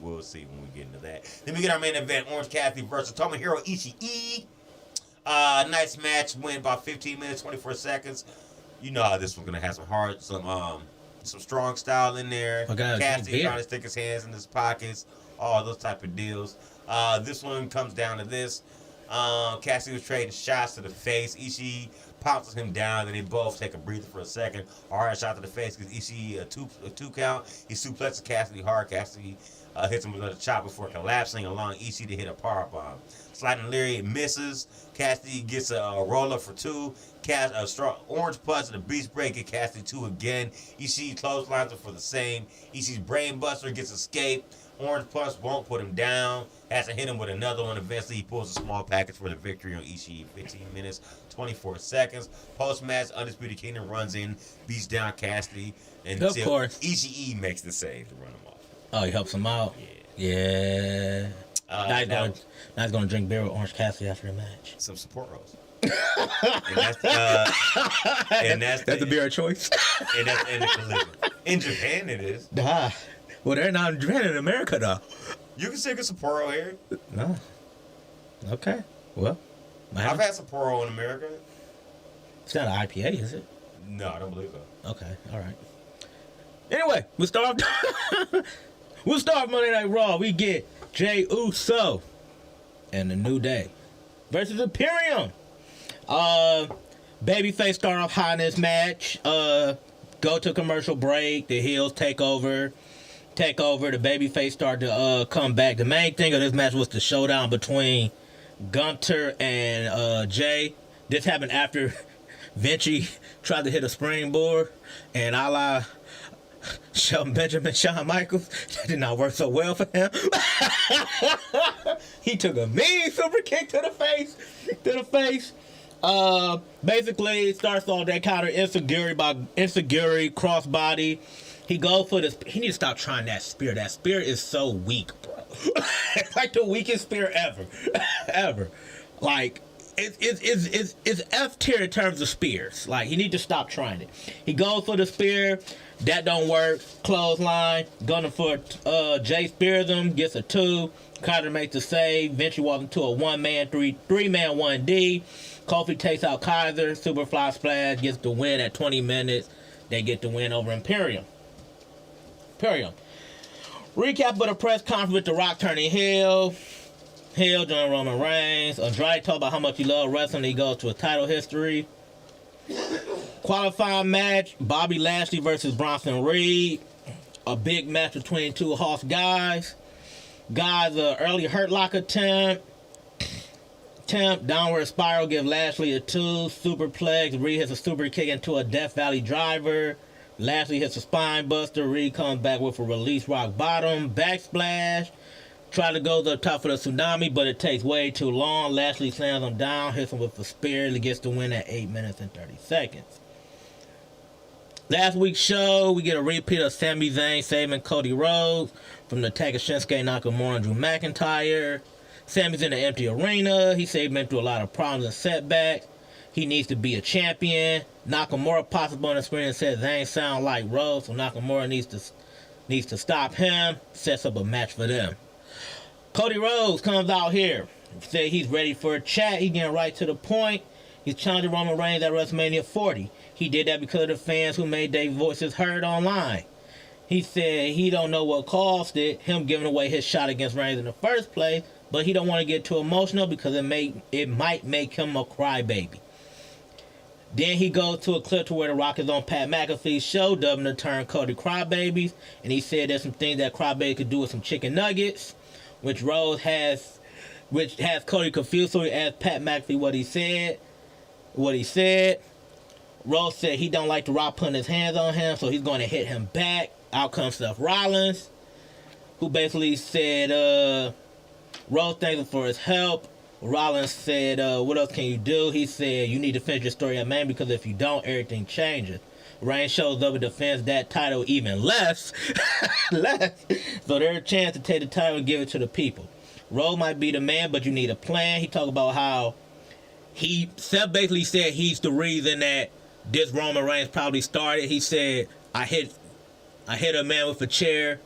We'll see when we get into that. Then we get our main event, Orange Cassidy versus Tomohiro Ishii. Nice match, went about 15 minutes, 24 seconds. You know how this one's gonna have some strong style in there. Cassidy trying to stick his hands in his pockets, all those type of deals. This one comes down to this. Cassidy was trading shots to the face. Ishii pounces him down, and they both take a breather for a second. A hard shot to the face because Ishii a two count. He suplexes Cassidy hard. Cassidy hits him with another chop before collapsing, allowing Ishii to hit a powerbomb. Sliding lariat misses. Cassidy gets a roll-up for 2. A strong orange punch and a beast break get Cassidy 2 again. Ishii clotheslines him for the same. Ishii's brainbuster gets escaped. Orange punch won't put him down. Has to hit him with another one. Eventually, he pulls a small package for the victory on Ishii. 15 minutes, 24 seconds. Post-match, Undisputed Kingdom runs in, beats down Cassidy, until Ishii makes the save to run him off. Oh, he helps him out? Yeah. Now he's going to drink beer with Orange Cassidy after the match. Some support rolls. and that's the beer of choice. And that's in the collision. In Japan, it is. Well, they're not in Japan, in America, though. You can still get Sapporo here. No. Okay. Well, I've had Sapporo in America. It's not an IPA, is it? No, I don't believe so. Okay. All right. Anyway, we'll start Monday Night Raw. We get Jey Uso and The New Day versus Imperium. Babyface start off high in this match. Go to commercial break. The heels take over. The babyface start to come back. The main thing of this match was the showdown between Gunter and Jay. This happened after Vinci tried to hit a springboard, and a la Shelton Benjamin, Shawn Michaels, that did not work so well for him. He took a mean super kick to the face. Basically, it starts off that counter insecurity crossbody. He goes for this. He needs to stop trying that spear. That spear is so weak, bro. It's like the weakest spear ever. Like it's F tier in terms of spears. Like, he need to stop trying it. He goes for the spear. That don't work. Clothesline. Gunning for Jay spears him. Gets a 2. Carter makes the save. Vinci walks into a 1-man, 3-man 1D. Kofi takes out Kaiser. Superfly splash. Gets the win at 20 minutes. they get the win over Imperium. Recap of the press conference with The Rock turning heel. Heel joined Roman Reigns. Andrade talked about how much he loved wrestling. He goes to a title history. Qualifying match, Bobby Lashley versus Bronson Reed. A big match between two Hoss guys. Early Hurt Lock attempt. Downward spiral, give Lashley a 2. Superplex, Reed hits a super kick into a Death Valley driver. Lashley hits a spine buster. Reed comes back with a release rock bottom. Backsplash. Try to go to the top of the tsunami, but it takes way too long. Lashley slams him down, hits him with a spear. He gets the win at 8 minutes and 30 seconds. Last week's show, we get a repeat of Sami Zayn saving Cody Rhodes from the attack of Shinsuke Nakamura and Drew McIntyre. Sami's in an empty arena. He said he's been through a lot of problems and setbacks. He needs to be a champion. Nakamura pops up on the screen and says Zayn sound like Rhodes, so Nakamura needs to stop him. Sets up a match for them. Cody Rhodes comes out here. Said he's ready for a chat. He's getting right to the point. He's challenging Roman Reigns at WrestleMania 40. He did that because of the fans who made their voices heard online. He said he don't know what caused it, him giving away his shot against Reigns in the first place, but he don't want to get too emotional because it might make him a crybaby. Then he goes to a clip to where The Rock is on Pat McAfee's show, dubbing the term Cody Crybabies, and he said there's some things that crybaby could do with some chicken nuggets, which has Cody confused, so he asked Pat McAfee what he said. Rose said he don't like The Rock putting his hands on him, so he's going to hit him back. Out comes Seth Rollins, who basically said Rose thanked him for his help. Rollins said, what else can you do? He said, you need to finish your story at man, because if you don't, everything changes. Reigns shows up and defends that title even less. So there's a chance to take the title and give it to the people. Rose might be the man, but you need a plan. He talked about how Seth basically said he's the reason that this Roman Reigns probably started. He said, I hit a man with a chair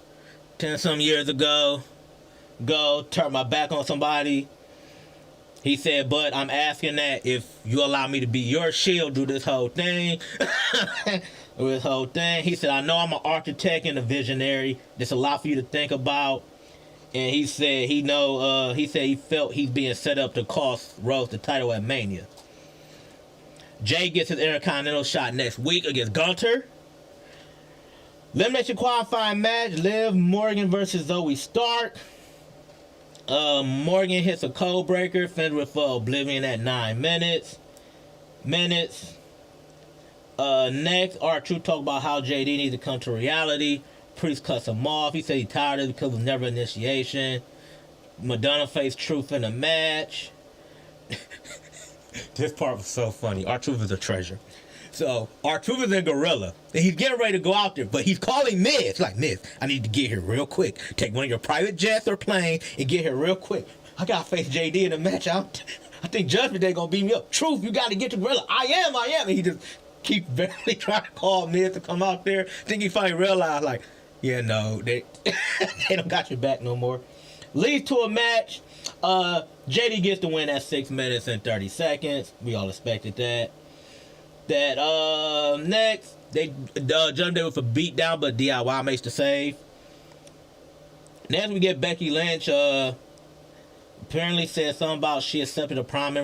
10 some years ago. Turn my back on somebody. He said, but I'm asking that if you allow me to be your shield through this whole thing. He said, I know I'm an architect and a visionary. There's a lot for you to think about. And he said he felt he's being set up to cost Rose the title at Mania. Jay gets his Intercontinental shot next week against Gunter. Elimination qualifying match, Liv Morgan versus Zoe Stark. Morgan hits a code breaker, finished with Oblivion at 9 minutes. Next, R-Truth talked about how JD needs to come to reality. Priest cuts him off. He said he's tired of it because of never initiation. Madonna faced Truth in a match. This part was so funny. R-Truth is a treasure. So, R-Truth is in Gorilla. And he's getting ready to go out there, but he's calling Miz. Like, Miz, I need to get here real quick. Take one of your private jets or plane and get here real quick. I got to face JD in a match. I think Judgment Day going to beat me up. Truth, you got to get to Gorilla. I am. And he just keeps barely trying to call Miz to come out there. I think he finally realized, like, yeah, no, they don't got your back no more. Leads to a match. JD gets the win at 6 minutes and 30 seconds. We all expected that. Next, they jumped in with a beatdown, but DIY makes the save. Next, we get Becky Lynch. Apparently said something about she accepted a prime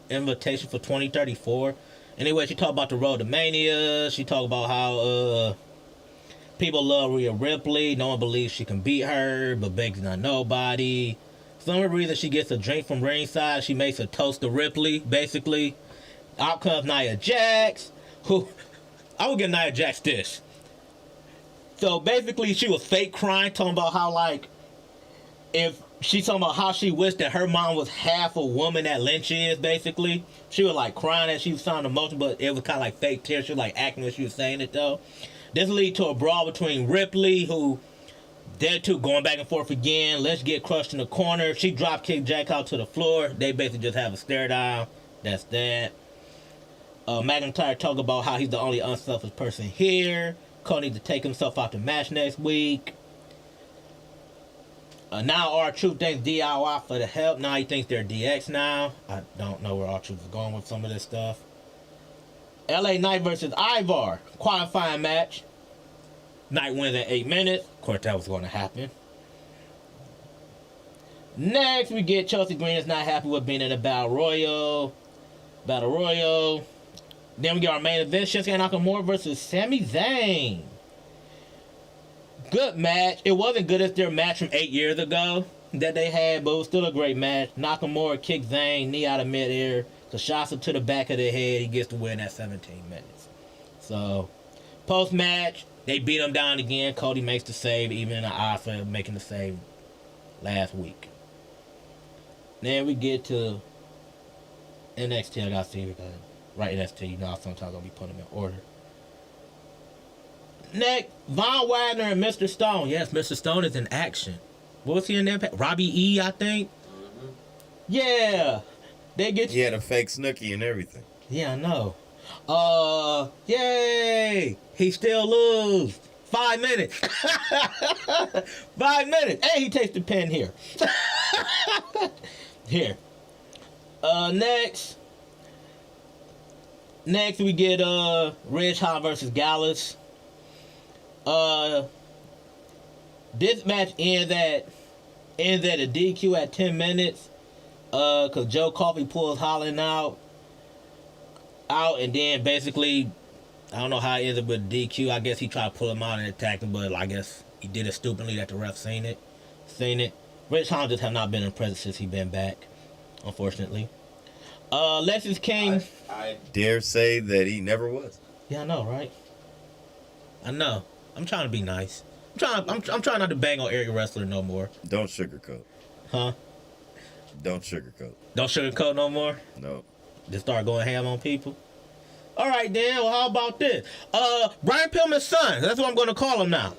invitation for 2034. Anyway, she talked about the road to Mania. She talked about how people love Rhea Ripley. No one believes she can beat her, but Becky's not nobody. Some reason she gets a drink from ringside. She makes a toast to Ripley, basically. Out comes Nia Jax, who I would give Nia Jax this. So basically, she was fake crying, talking about how, like, if she's talking about how she wished that her mom was half a woman that Lynch is, basically. She was like crying as she was sounding emotional, but it was kind of like fake tears. She was like acting as she was saying it, though. This lead to a brawl between Ripley, who they're two going back and forth again. Let's get crushed in the corner. She drop kicked Jack out to the floor. They basically just have a stare down. That's that. McIntyre talk about how he's the only unselfish person here. Cole needs to take himself out the match next week. Now R-Truth thanks DIY for the help. Now he thinks they're DX now. I don't know where R-Truth is going with some of this stuff. LA Knight versus Ivar. Qualifying match. Knight wins in 8 minutes. Of course, that was going to happen. Next, we get Chelsea Green is not happy with being in the Battle Royal. Then we get our main event, Shinsuke Nakamura versus Sami Zayn. Good match. It wasn't good as their match from 8 years ago that they had, but it was still a great match. Nakamura kicked Zayn, knee out of midair. So shots him to the back of the head. He gets the win at 17 minutes. So, post-match, they beat him down again. Cody makes the save, even in the odds for making the save last week. Then we get to NXT. I gotta see if I can write NXT. You know, sometimes I'll be putting them in order. Next, Von Wagner and Mr. Stone. Yes, Mr. Stone is in action. What was he in there? Robbie E, I think. Mm-hmm. Yeah, they get. Yeah, the fake Snooki and everything. Yeah, I know. Yay! He still lose. 5 minutes. 5 minutes. Hey, he takes the pen here. Here. Next we get Ridge Holland versus Gallus. This match ends at a DQ at 10 minutes. Cause Joe Coffey pulls Holland out, and then basically, I don't know how it is with DQ. I guess he tried to pull him out and attack him, but I guess he did it stupidly that the ref seen it. Rich Holland just have not been in presence since he been back, unfortunately. Lexis King. I dare say that he never was. Yeah, I know, right? I know. I'm trying to be nice. I'm trying not to bang on every wrestler no more. Don't sugarcoat. Huh? Don't sugarcoat. Don't sugarcoat no more? No. Just start going ham on people? All right, Dan. Well, how about this? Brian Pillman's son. That's what I'm going to call him now.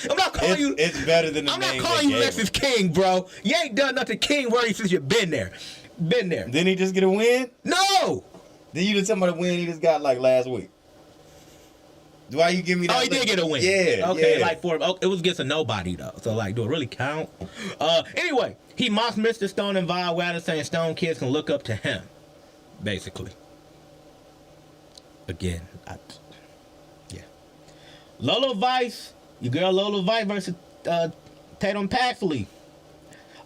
I'm not calling you. It's better than the I'm name not calling you they Lexus King, bro. You ain't done nothing King worthy since you've been there. Didn't he just get a win? No. Then you just tell me the win he just got like last week. Why you give me that? Oh, he did get a win. Yeah. Okay, yeah. like it was against a nobody though. So like, do it really count? Anyway, he mocks Mr. Stone and Von Wagner, saying Stone kids can look up to him, basically. Again, yeah. Lola Vice, your girl Lola Vice versus Tatum Paxley.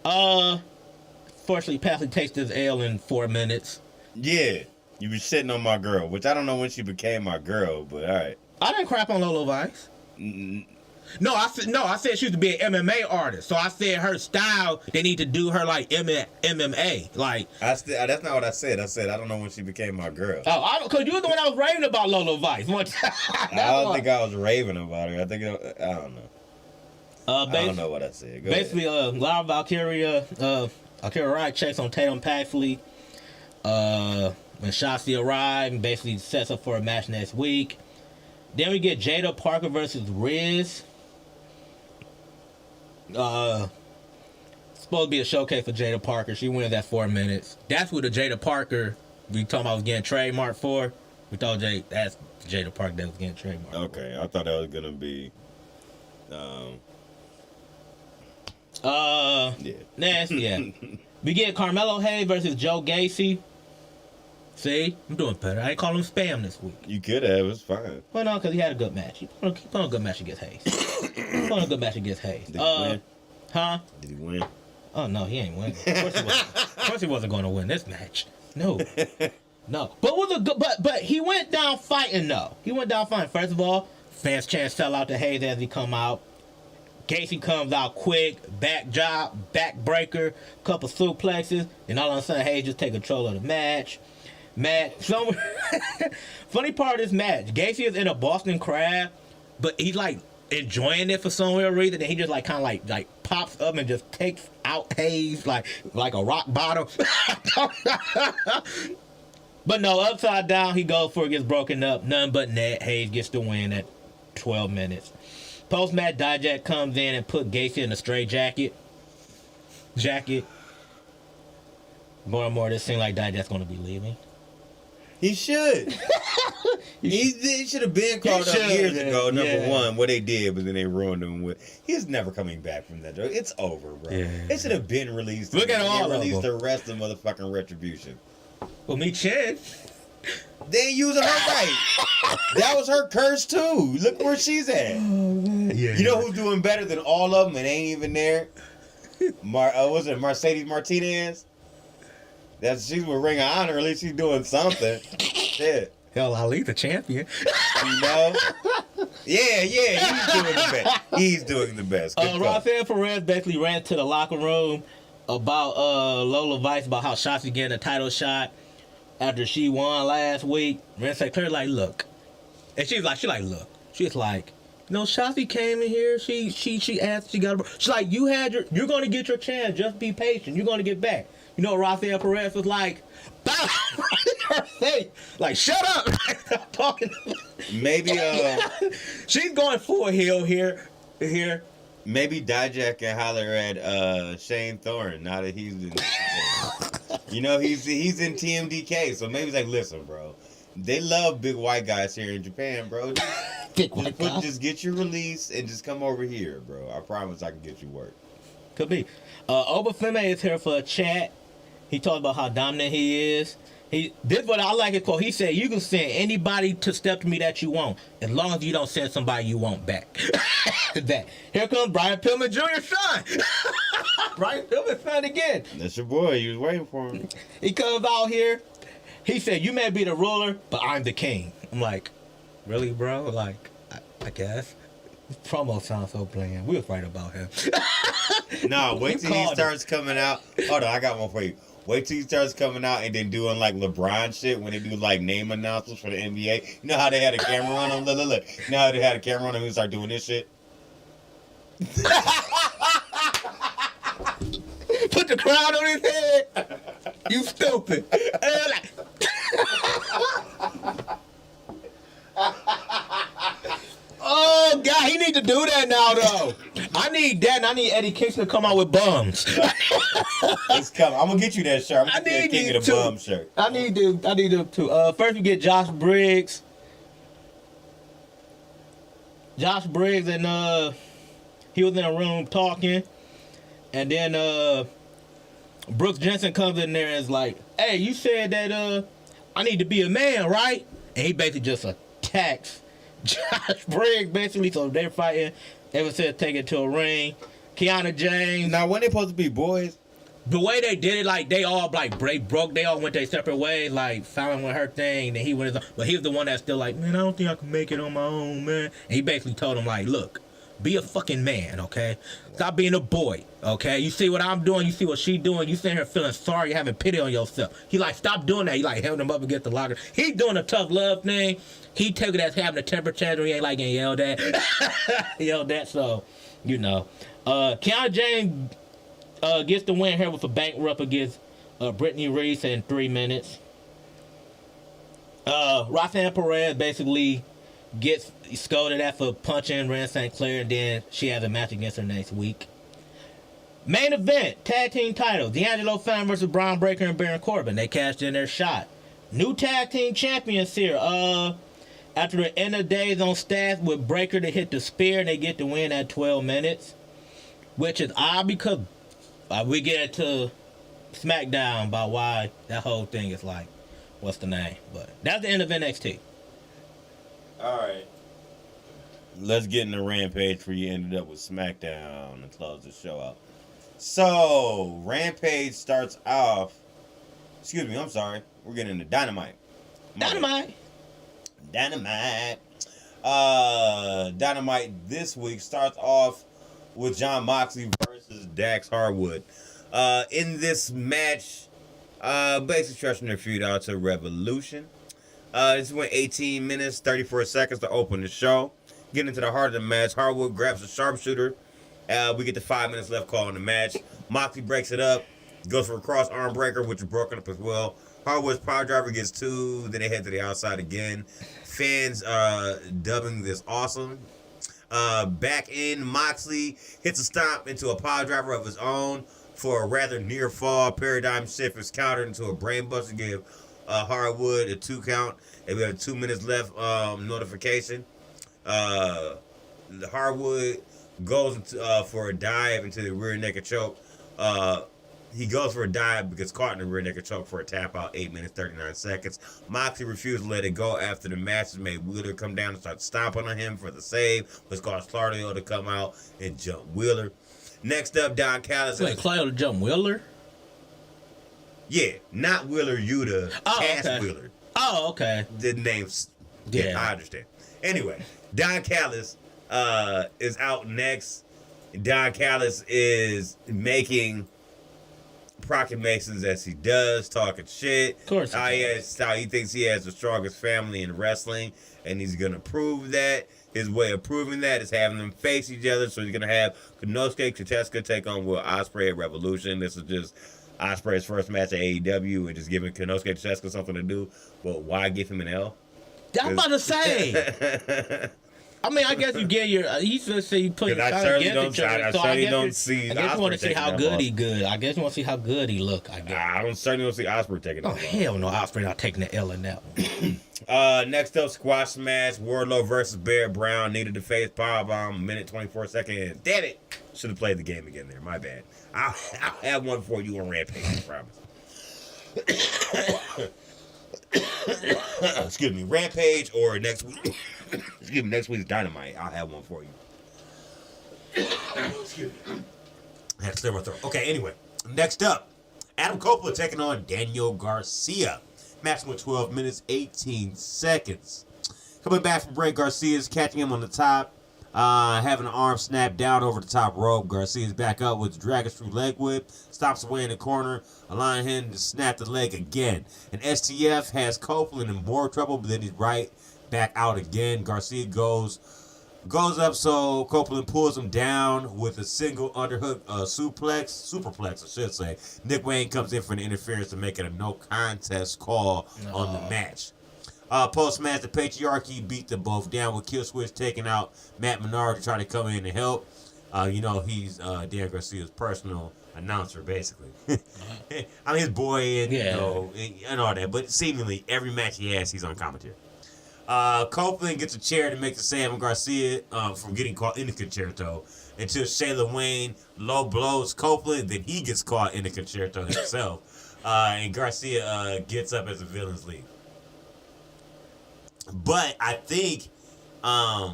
Fortunately, Paxley takes this L in 4 minutes. Yeah, you been shitting on my girl, which I don't know when she became my girl, but all right. I didn't crap on Lola Vice. No, I said she used to be an MMA artist. So I said her style, they need to do her like MMA. Like that's not what I said. I said I don't know when she became my girl. Oh, because you were the one that was raving about Lola Vice one time. I don't think I was raving about her. I don't know. I don't know what I said. Go basically, Laura Valkyria Wright checks on Tatum Paxley. When Shotzi arrives and basically sets up for a match next week. Then we get Jada Parker versus Riz. Supposed to be a showcase for Jada Parker. She wins at 4 minutes. That's what the Jada Parker we talking about was getting trademarked for. We thought that's Jada Parker that was getting trademarked. Okay, I thought that was gonna be. Yeah. Nasty. Yeah. We get Carmelo Hayes versus Joe Gacy. See, I'm doing better. I ain't calling him spam this week. You could have. It's fine. Well, no, because he had a good match. He put on a good match against Hayes. Did he win? Huh? Did he win? Oh, no, he ain't winning. Of course he wasn't going to win this match. No. No. But he went down fighting, though. He went down fighting. First of all, fans chant sell out to Hayes as he come out. Gacy comes out quick, back drop, back breaker, couple suplexes, and all of a sudden Hayes just take control of the match. Funny part of this match, Gacy is in a Boston Crab, but he's like enjoying it for some weird reason, and he just like kind of like pops up and just takes out Hayes like a rock bottom. But no, upside down he goes for it, gets broken up, none but net. Hayes gets the win at 12 minutes. Post-match, Dijak comes in and put Gacy in a straight jacket. More and more, this seems like Dijak's going to be leaving. He should. He should have been called up years ago, number one, what they did, but then they ruined him with. He's never coming back from that drug. It's over, bro. Yeah. It should have been released. Look at all released the rest of motherfucking Retribution. Well, me Chen. They ain't using her right. That was her curse too. Look where she's at. Oh, man. Yeah. You know who's doing better than all of them and ain't even there? Was it Mercedes Martinez? She's with Ring of Honor. At least she's doing something. Shit. Hell, Ali the champion. You know? Yeah, he's doing the best. He's doing the best. Rafael Perez basically ran to the locker room about Lola Vice about how Shotzi getting a title shot after she won last week. Ren St. Clair like, look. And she's like, look. She's like, no, Shotzi came in here. She asked, she's like, you're going to get your chance. Just be patient. You're going to get back. You know, Rafael Perez was like, bow, her face. Like, shut up. Stop talking. Maybe, she's going full heel here. Maybe Dijak can holler at Shane Thorne now that he's in. You know, he's in TMDK, so maybe he's like, listen, bro. They love big white guys here in Japan, bro. Just get your release and just come over here, bro. I promise I can get you work. Could be. Obafemi is here for a chat. He talked about how dominant he is. This what I like his quote. He said, you can send anybody to step to me that you want, as long as you don't send somebody you want back. That. Here comes Brian Pillman Jr.'s son. Brian Pillman's son again. That's your boy. You was waiting for him. He comes out here. He said, you may be the ruler, but I'm the king. I'm like, really, bro? Like, I guess. This promo sounds so bland. We was right about him. No, wait till he starts coming out. Hold on, I got one for you. Wait till he starts coming out and then doing like LeBron shit when they do like name announcements for the NBA. You know how they had a camera on him? Look. You know how they had a camera on him and start doing this shit? Put the crown on his head. You stupid. Oh, God, he need to do that now, though. I need that, and I need Eddie Kingston to come out with bums. It's coming. I'm going to get you that shirt. I'm going to get you the bum shirt. I need them too. First, we get Josh Briggs. Josh Briggs, and he was in a room talking, and then Brooks Jensen comes in there and is like, hey, you said that I need to be a man, right? And he basically just attacks Josh Briggs, basically. So they're fighting. Ever since take it to a ring. Kiana James. Now, when they supposed to be boys? The way they did it, like, they all, like, broke. They all went their separate ways. Like, Fallon went her thing, and then he went his own. But he was the one that's still like, man, I don't think I can make it on my own, man. And he basically told him, like, look, be a fucking man, okay? Stop being a boy, okay? You see what I'm doing? You see what she doing? You sitting here feeling sorry, having pity on yourself. He, like, stop doing that. He, like, held him up against the locker. He doing a tough love thing. He took it as having a temper tantrum. He ain't, like, getting yelled at. So, you know. Kiana James gets the win here with a bankrupt against Brittany Reese in 3 minutes. Roxanne Perez basically gets scolded at for punching Ren St. Clair, and then she has a match against her next week. Main event, tag team title, D'Angelo Fallon versus Braun Breaker and Baron Corbin. They cashed in their shot. New tag team champions here. After the end of days on staff with Breaker to hit the spear, and they get the win at 12 minutes. Which is odd because we get to SmackDown about why that whole thing is like, what's the name? But that's the end of NXT. All right. Let's get in the Rampage for you ended up with SmackDown and close the show out. So, Rampage starts off. Excuse me, I'm sorry. We're getting into Dynamite. Dynamite this week starts off with Jon Moxley versus Dax Harwood. In this match, basically stretching their feud out to Revolution. This went 18 minutes, 34 seconds to open the show. Getting into the heart of the match, Harwood grabs a sharpshooter. We get the 5 minutes left calling the match. Moxley breaks it up, goes for a cross arm breaker, which is broken up as well. Harwood's power driver gets 2, then they head to the outside again. Fans dubbing this awesome. Back in, Moxley hits a stomp into a power driver of his own for a rather near fall. Paradigm shift is countered into a brainbuster to give Harwood a 2 count. And we have 2 minutes left notification. Harwood goes for a dive into the rear naked choke. He goes for a dive because caught in the rear naked choke for a tap out, 8 minutes, 39 seconds. Moxley refused to let it go after the match made Wheeler come down and start stomping on him for the save, which caused Claudio to come out and jump Wheeler. Next up, Don Callis. Wait, Claudio to jump Wheeler? Yeah, not Wheeler Yuta, Cass Wheeler. Oh, okay. The names. Yeah. I understand. Anyway, Don Callis is out next. Don Callis is making proclamations as he does, talking shit. Of course. How he thinks he has the strongest family in wrestling, and he's gonna prove that. His way of proving that is having them face each other. So he's gonna have Konosuke Kitesuka take on Will Ospreay at Revolution. This is just Ospreay's first match at AEW, and just giving Konosuke Kitesuka something to do. But why give him an L? I'm about to say. I mean, I guess you get your. He's gonna say you put. I certainly don't see. I guess you want to see how good he good. I guess you want to see how good he look. I guess. I certainly don't see Ospreay taking it. Oh hell no, Ospreay not taking the L in that one. Next up, squash match. Wardlow versus Bear Brown. Needed to face powerbomb. Minute 24 seconds. Damn it! Should have played the game again there. My bad. I'll have one for you on Rampage. I promise. Excuse me, Rampage or next week. Excuse me, next week's Dynamite. I'll have one for you. Excuse me. I had to clear my throat. Okay, anyway. Next up, Adam Copeland taking on Daniel Garcia. Match with 12 minutes, 18 seconds. Coming back from break, Garcia is catching him on the top. Having an arm snap down over the top rope. Garcia's back up with the Dragon Screw leg whip. Stops away in the corner, allowing him to snap the leg again. And STF has Copeland in more trouble, but then he's right back out again. Garcia goes up, so Copeland pulls him down with a single underhook superplex, I should say. Nick Wayne comes in for an interference to make it a no contest call on the match. Post-match, the Patriarchy beat them both down with Killswitch taking out Matt Menard to try to come in and help. He's Dan Garcia's personal announcer, basically. I'm his boy and all that, but seemingly every match he has, he's on commentary. Copeland gets a chair to make the save on Garcia from getting caught in the concerto until Shayla Wayne low blows Copeland, then he gets caught in the concerto himself. And Garcia gets up as a villain's lead. But I think, and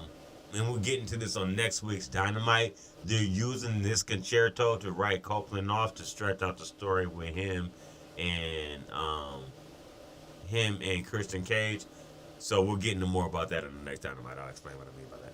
we'll get into this on next week's Dynamite, they're using this concerto to write Copeland off to stretch out the story with him and Christian Cage. So we'll get into more about that in the next Dynamite. I'll explain what I mean by that.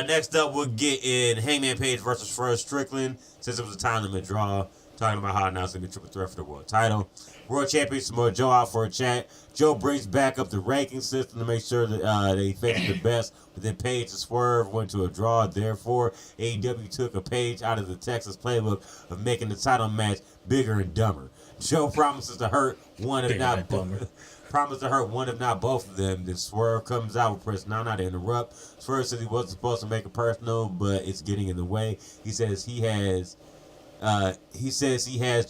Next up, we'll get in Hangman Page versus Fred Strickland, since it was a time limit draw. Talking about how announcing the triple threat for the world title. World champion Samoa Joe out for a chat. Joe brings back up the ranking system to make sure that they face the best. But then Page and Swerve went to a draw. Therefore, AEW took a page out of the Texas playbook of making the title match bigger and dumber. Joe promises to hurt one if not both. Promised to hurt one if not both of them. Then Swerve comes out with press now not to interrupt. Swerve says he wasn't supposed to make it personal, but it's getting in the way. He says he has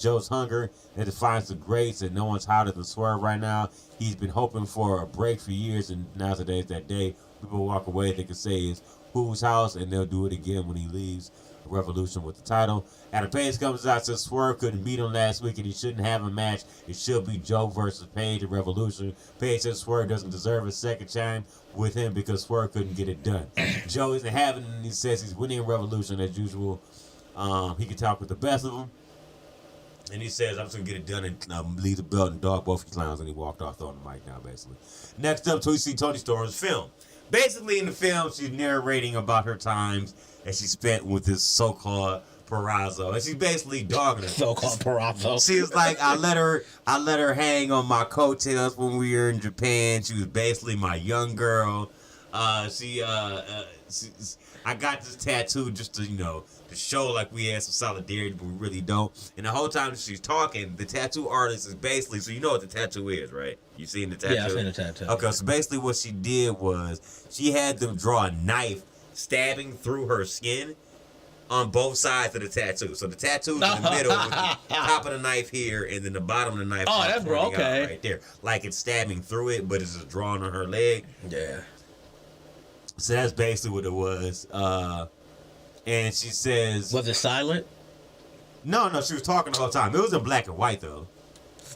Joe's hunger that defines the greats, and no one's hotter than Swerve right now. He's been hoping for a break for years, and now today's that day. People walk away, they can say it's Who's house, and they'll do it again when he leaves Revolution with the title. Adam Page comes out, says Swerve couldn't beat him last week and he shouldn't have a match. It should be Joe versus Page at Revolution. Page says Swerve doesn't deserve a second time with him because Swerve couldn't get it done. Joe isn't having it, and he says he's winning Revolution as usual. He can talk with the best of them. And he says, I'm just going to get it done and leave the belt and dog both clowns. And he walked off throwing the mic down, basically. Next up, we see Toni Storm's film. Basically, in the film, she's narrating about her times that she spent with this so-called Perazzo. And she's basically dogging her. So-called Perazzo. She was like, I let her hang on my coattails when we were in Japan. She was basically my young girl. I got this tattoo just to, to show like we had some solidarity, but we really don't. And the whole time she's talking, the tattoo artist is basically, so you know what the tattoo is, right? You seen the tattoo? Yeah, I've seen the tattoo. Okay, so basically what she did was she had them draw a knife stabbing through her skin on both sides of the tattoo. So the tattoo's in the middle with the top of the knife here and then the bottom of the knife. Oh, that's okay. Right there. Like it's stabbing through it, but it's just drawn on her leg. Yeah. So that's basically what it was. And she says... Was it silent? No, she was talking the whole time. It was in black and white though.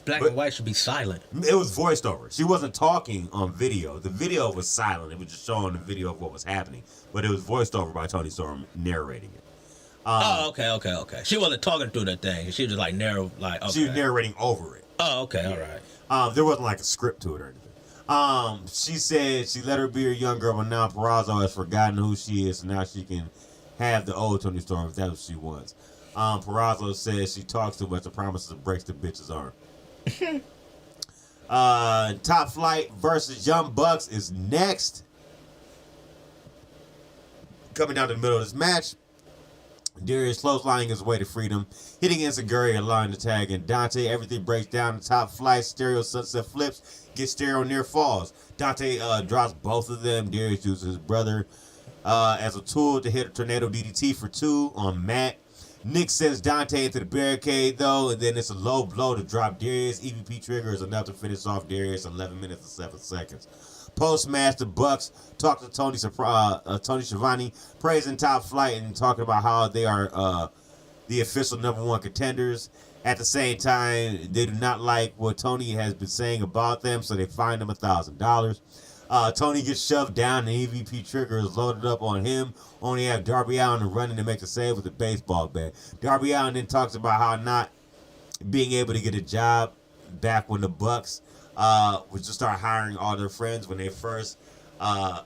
Black and white should be silent. It was voiced over. She wasn't talking on video. The video was silent. It was just showing the video of what was happening. But it was voiced over by Toni Storm narrating it. Okay. She wasn't talking through the thing. She was just like okay. She was narrating over it. Oh, okay, all right. There wasn't like a script to it or anything. She said she let her be a young girl, but now Purrazzo has forgotten who she is, and now she can have the old Toni Storm if that's what she wants. Purrazzo says she talks too much and promises to break the bitch's arm. Top Flight versus Young Bucks is next. Coming down to the middle of this match, Darius clotheslining his way to freedom, hitting Enziguri, allowing the tag, and Dante, everything breaks down. The Top Flight, Stereo sunset flips, gets Stereo near falls. Dante drops both of them. Darius uses his brother as a tool to hit a tornado DDT for 2 on Matt. Nick sends Dante into the barricade, though, and then it's a low blow to drop Darius. EVP trigger is enough to finish off Darius in 11 minutes and 7 seconds. Post-match, the Bucks talk to Tony Schiavone, praising Top Flight and talking about how they are the official #1 contenders. At the same time, they do not like what Tony has been saying about them, so they fine him $1,000. Tony gets shoved down, and the EVP trigger is loaded up on him. Only have Darby Allin running to make the save with a baseball bat. Darby Allin then talks about how not being able to get a job back when the Bucks was just start hiring all their friends when they first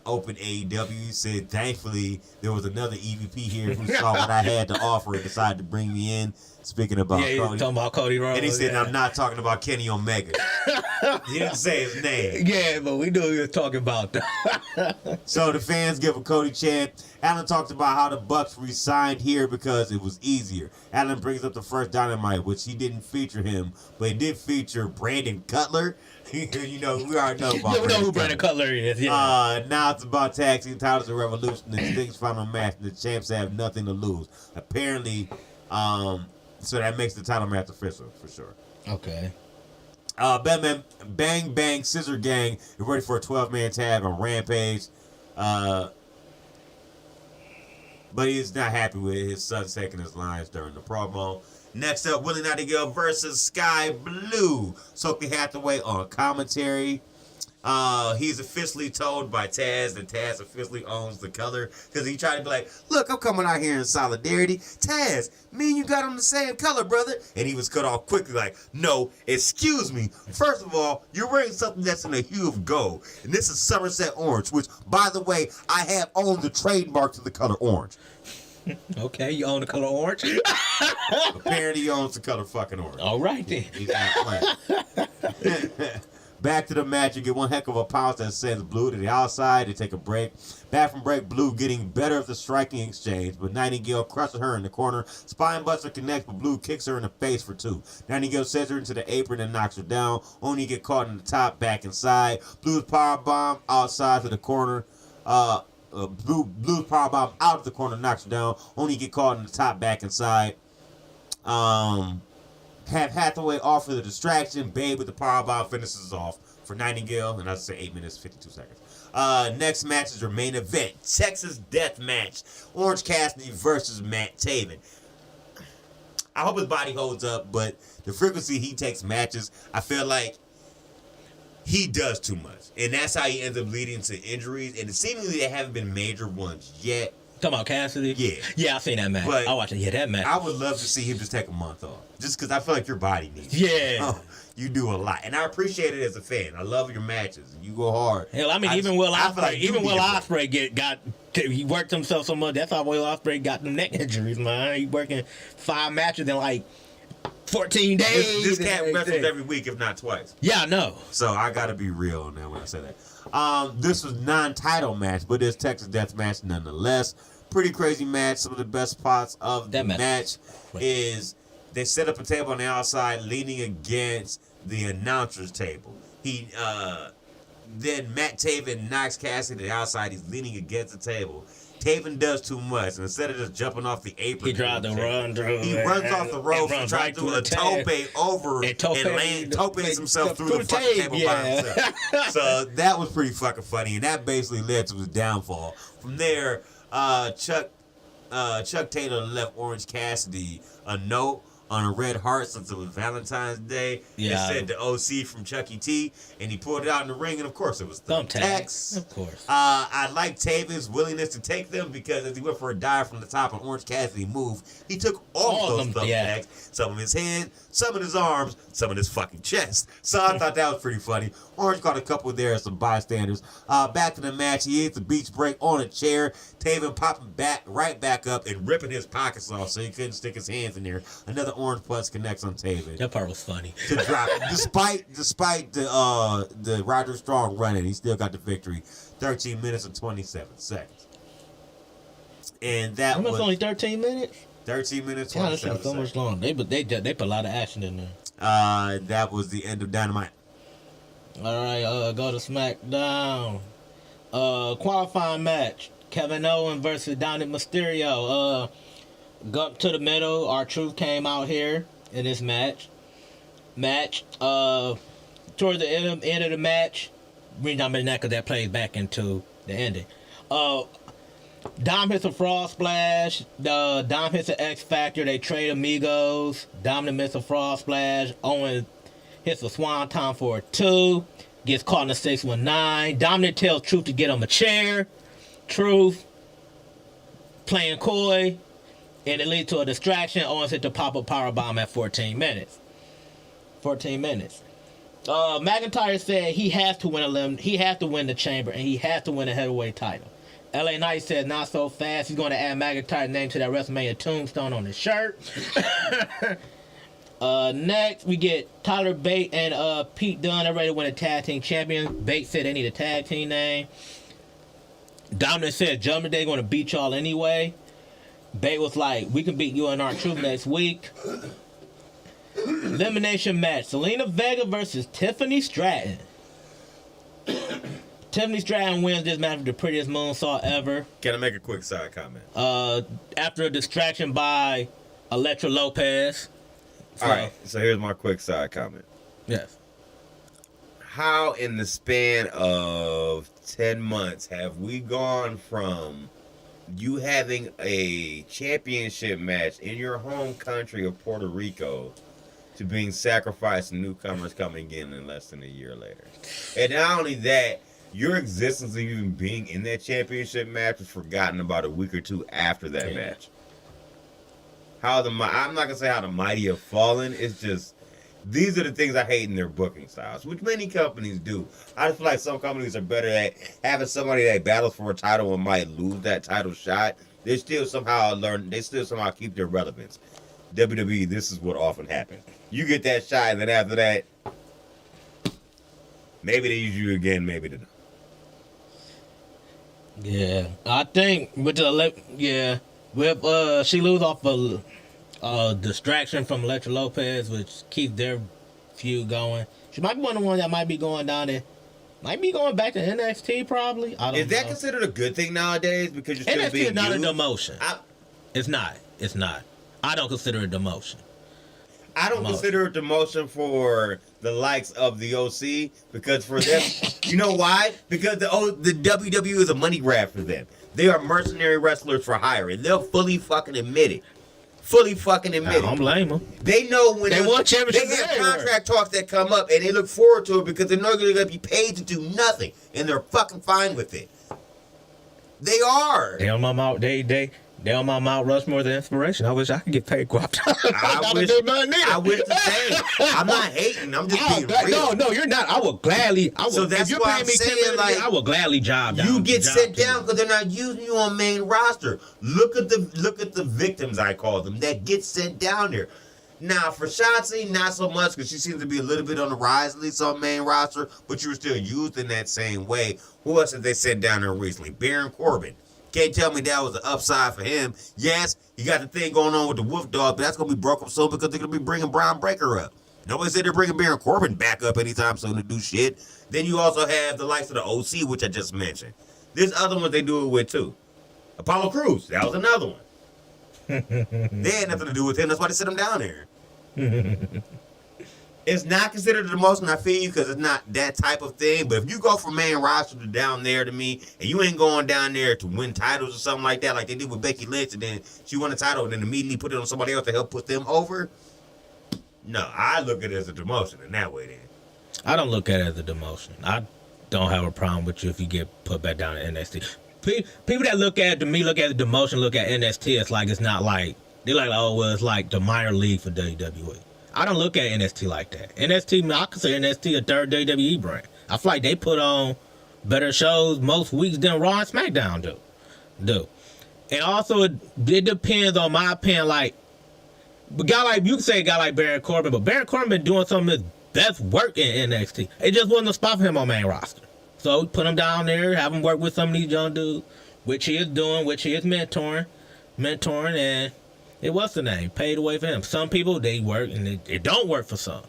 opened AEW. He said, thankfully, there was another EVP here who saw what I had to offer and decided to bring me in. Speaking about Cody. Talking about Cody Rhodes. And he said, I'm not talking about Kenny Omega. He didn't say his name. Yeah, but we knew he was talking about that. So the fans give a Cody chant. Allen talks about how the Bucks re-signed here because it was easier. Allen brings up the first Dynamite, which he didn't feature him, but he did feature Brandon Cutler. You know, we already know about we know who Brandon Cutler is. Yeah. Now it's about tag team titles and Revolution and Sting's final match. The champs have nothing to lose. Apparently, so that makes the title match official for sure. Okay. Batman Bang Bang Scissor Gang is ready for a 12-man tag on Rampage. But he's not happy with his son taking his lines during the promo. Next up, Willie Nightingale versus Sky Blue. Sophie Hathaway on commentary. He's officially told by Taz that Taz officially owns the color because he tried to be like, look, I'm coming out here in solidarity. Taz, me and you got on the same color, brother. And he was cut off quickly like, no, excuse me. First of all, you're wearing something that's in a hue of gold. And this is Somerset Orange, which, by the way, I have owned the trademark to the color orange. Okay, you own the color orange? Apparently he owns the color fucking orange. All right, then. He's not playing. Back to the match, you get one heck of a pounce that sends Blue to the outside. They take a break. Back from break, Blue getting better of the striking exchange, but Nightingale crushes her in the corner. Spinebuster connects, but Blue kicks her in the face for 2. Nightingale sends her into the apron and knocks her down. Only get caught in the top, back inside. Blue's powerbomb outside to the corner. Blue's powerbomb out of the corner knocks her down. Only get caught in the top, back inside. Have Hathaway offer the distraction. Babe with the powerbomb finishes off for Nightingale, and I'd say 8 minutes 52 seconds. Next match is your main event, Texas Death Match. Orange Cassidy versus Matt Taven. I hope his body holds up, but the frequency he takes matches, I feel like he does too much, and that's how he ends up leading to injuries. And seemingly they haven't been major ones yet. Talking about Cassidy? Yeah. Yeah, I seen that match. I watched it. Yeah, that match. I would love to see him just take a month off. Just because I feel like your body needs it. Yeah. Oh, you do a lot. And I appreciate it as a fan. I love your matches. You go hard. Hell, I mean, even Will Ospreay he worked himself so much. That's how Will Ospreay got the neck injuries, man. He working 5 matches in like 14 days. This cat wrestles every week, if not twice. Yeah, I know. So I got to be real on that when I say that. This was non-title match, but it's Texas Death Match nonetheless. Pretty crazy match. Some of the best parts of the match is they set up a table on the outside leaning against the announcer's table. Then Matt Taven knocks Cassidy to the outside. He's leaning against the table. Taven does too much. And instead of just jumping off the apron, he tried to run through. He runs off the ropes and tries to do a tope over and topes himself through the fucking table by himself. So that was pretty fucking funny, and that basically led to his downfall. From there, Chuck Taylor left Orange Cassidy a note on a red heart since it was Valentine's Day. Yeah. It said the OC from Chuck E. T, and he pulled it out in the ring, and of course it was thumbtacks. Of course. I like Taven's willingness to take them because as he went for a dive from the top and Orange Cassidy moved, he took all of those thumbtacks, some of his head, some of his arms, some of his fucking chest. So I thought that was pretty funny. Orange caught a couple there as some bystanders. Back to the match, he hits the beach break on a chair. Taven popping right back up and ripping his pockets off so he couldn't stick his hands in there. Another Orange Punch connects on Taven. That part was funny. To drop it. Despite the Roger Strong running, he still got the victory. 13 minutes and 27 seconds. And that was only 13 minutes? 13 minutes, 27 seconds. So much long. They put a lot of action in there. That was the end of Dynamite. All right, go to SmackDown. Qualifying match. Kevin Owens versus Dominic Mysterio. Go up to the middle. R-Truth came out here in this match. Towards the end of the match, reason I'm in that because that plays back into the ending. Dom hits a frog splash. Dom hits an X Factor. They trade amigos. Dominic missed a frog splash. Owen hits a swanton for a 2. Gets caught in a 619. Dominic tells Truth to get him a chair. Truth playing coy. And it leads to a distraction. Owens hit the pop-up powerbomb at 14 minutes. 14 minutes. McIntyre said he has to win he has to win the chamber and he has to win the heavyweight title. LA Knight said not so fast. He's going to add McIntyre's name to that WrestleMania tombstone on his shirt. Next, we get Tyler Bate and Pete Dunne. They're ready to win a tag team champion. Bate said they need a tag team name. Dominic said, Judgment Day going to beat y'all anyway. Bate was like, we can beat you in R-Truth next week. Elimination match. Selena Vega versus Tiffany Stratton. Tiffany Stratton wins this match with the prettiest moonsault ever. Can I make a quick side comment? After a distraction by Elektra Lopez. All right, so here's my quick side comment. Yes. How in the span of 10 months have we gone from you having a championship match in your home country of Puerto Rico to being sacrificed and newcomers coming in less than a year later? And not only that, your existence of even being in that championship match was forgotten about a week or two after that match. I'm not going to say how the mighty have fallen. It's just, these are the things I hate in their booking styles, which many companies do. I just feel like some companies are better at having somebody that battles for a title and might lose that title shot. They still somehow keep their relevance. WWE, this is what often happens. You get that shot, and then after that, maybe they use you again, maybe they don't. Yeah, I think with she lose off a distraction from Elektra Lopez, which keeps their feud going. She might be one of the ones that might be going down there. Might be going back to NXT probably. I don't know. Is that considered a good thing nowadays because you're still NXT being is not used? a demotion. It's not. I don't consider it a demotion. I don't consider it demotion for the likes of the OC because for them, you know why? Because the WWE is a money grab for them. They are mercenary wrestlers for hire, and they'll fully fucking admit it. I don't blame them. They know when they want championship. They have contract talks that come up, and they look forward to it because they're not going to be paid to do nothing, and they're fucking fine with it. They are. They on my mouth. They on my Mount Rushmore the inspiration. I wish I could get paid guap. I wish the same. I'm not hating. I'm just being real. No, you're not. I will gladly. So that's why I'm saying, like, I will gladly job down. You get sent down because they're not using you on main roster. Look at the victims, I call them, that get sent down there. Now, for Shotzi, not so much because she seems to be a little bit on the rise, at least on main roster, but you were still used in that same way. Who else did they sent down there recently? Baron Corbin. Can't tell me that was an upside for him. Yes, he got the thing going on with the Wolf Dog, but that's going to be broke up soon because they're going to be bringing Braun Breaker up. Nobody said they're bringing Baron Corbin back up anytime soon to do shit. Then you also have the likes of the OC, which I just mentioned. There's other ones they do it with, too. Apollo Crews, that was another one. They had nothing to do with him. That's why they sent him down there. It's not considered a demotion, I feel you, because it's not that type of thing. But if you go from main roster to down there to me, and you ain't going down there to win titles or something like that, like they did with Becky Lynch, and then she won a title and then immediately put it on somebody else to help put them over, No, I look at it as a demotion in that way then. I don't look at it as a demotion. I don't have a problem with you if you get put back down to NXT. People that look at the demotion, look at NXT, it's like it's not like, they're like, oh, well, it's like the minor league for WWE. I don't look at NXT like that. NXT, I consider NXT a third WWE brand. I feel like they put on better shows most weeks than Raw and SmackDown do. And also, it depends on my opinion, like, you can say a guy like Baron Corbin, but Baron Corbin been doing some of his best work in NXT. It just wasn't a spot for him on main roster. So put him down there, have him work with some of these young dudes, which he is doing, which he is mentoring, and it was the name, paid away for him. Some people, they work, and it don't work for some.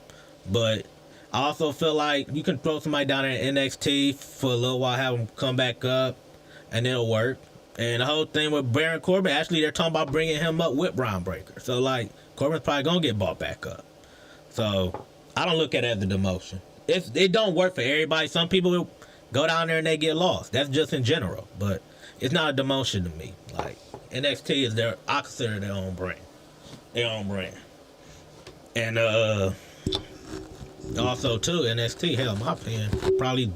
But I also feel like you can throw somebody down there in NXT for a little while, have them come back up, and it'll work. And the whole thing with Baron Corbin, actually, they're talking about bringing him up with Braun Breaker. So, like, Corbin's probably going to get bought back up. So, I don't look at it as a demotion. It don't work for everybody. Some people go down there and they get lost. That's just in general. But it's not a demotion to me. Like, NXT is I consider their own brand. And also too, NXT, hell, in my opinion, probably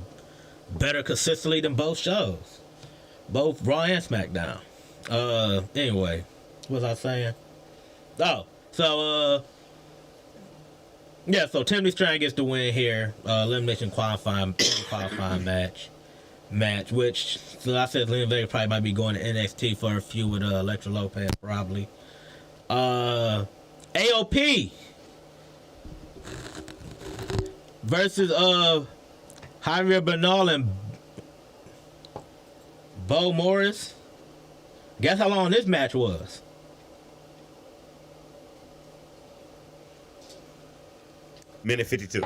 better consistently than both shows. Both Raw and SmackDown. Anyway, what was I saying? Oh, so yeah, so Timothy Strong gets the win here. Elimination qualifying match, which, so I said Lena Vega probably might be going to NXT for a few with Elektra Lopez, probably. AOP versus Javier Bernal and Bo Morris. Guess how long this match was? Minute 52.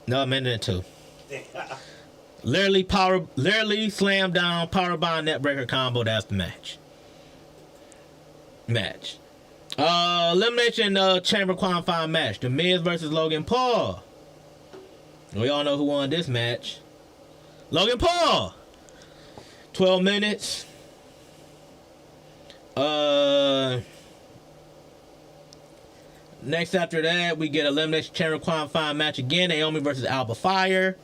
No, a minute and two. Literally slam down, powerbomb, neckbreaker combo. That's the match. Elimination chamber qualifying match. The Miz versus Logan Paul. We all know who won this match. Logan Paul. 12 minutes. Next after that, we get elimination chamber qualifying match again. Naomi versus Alba Fire.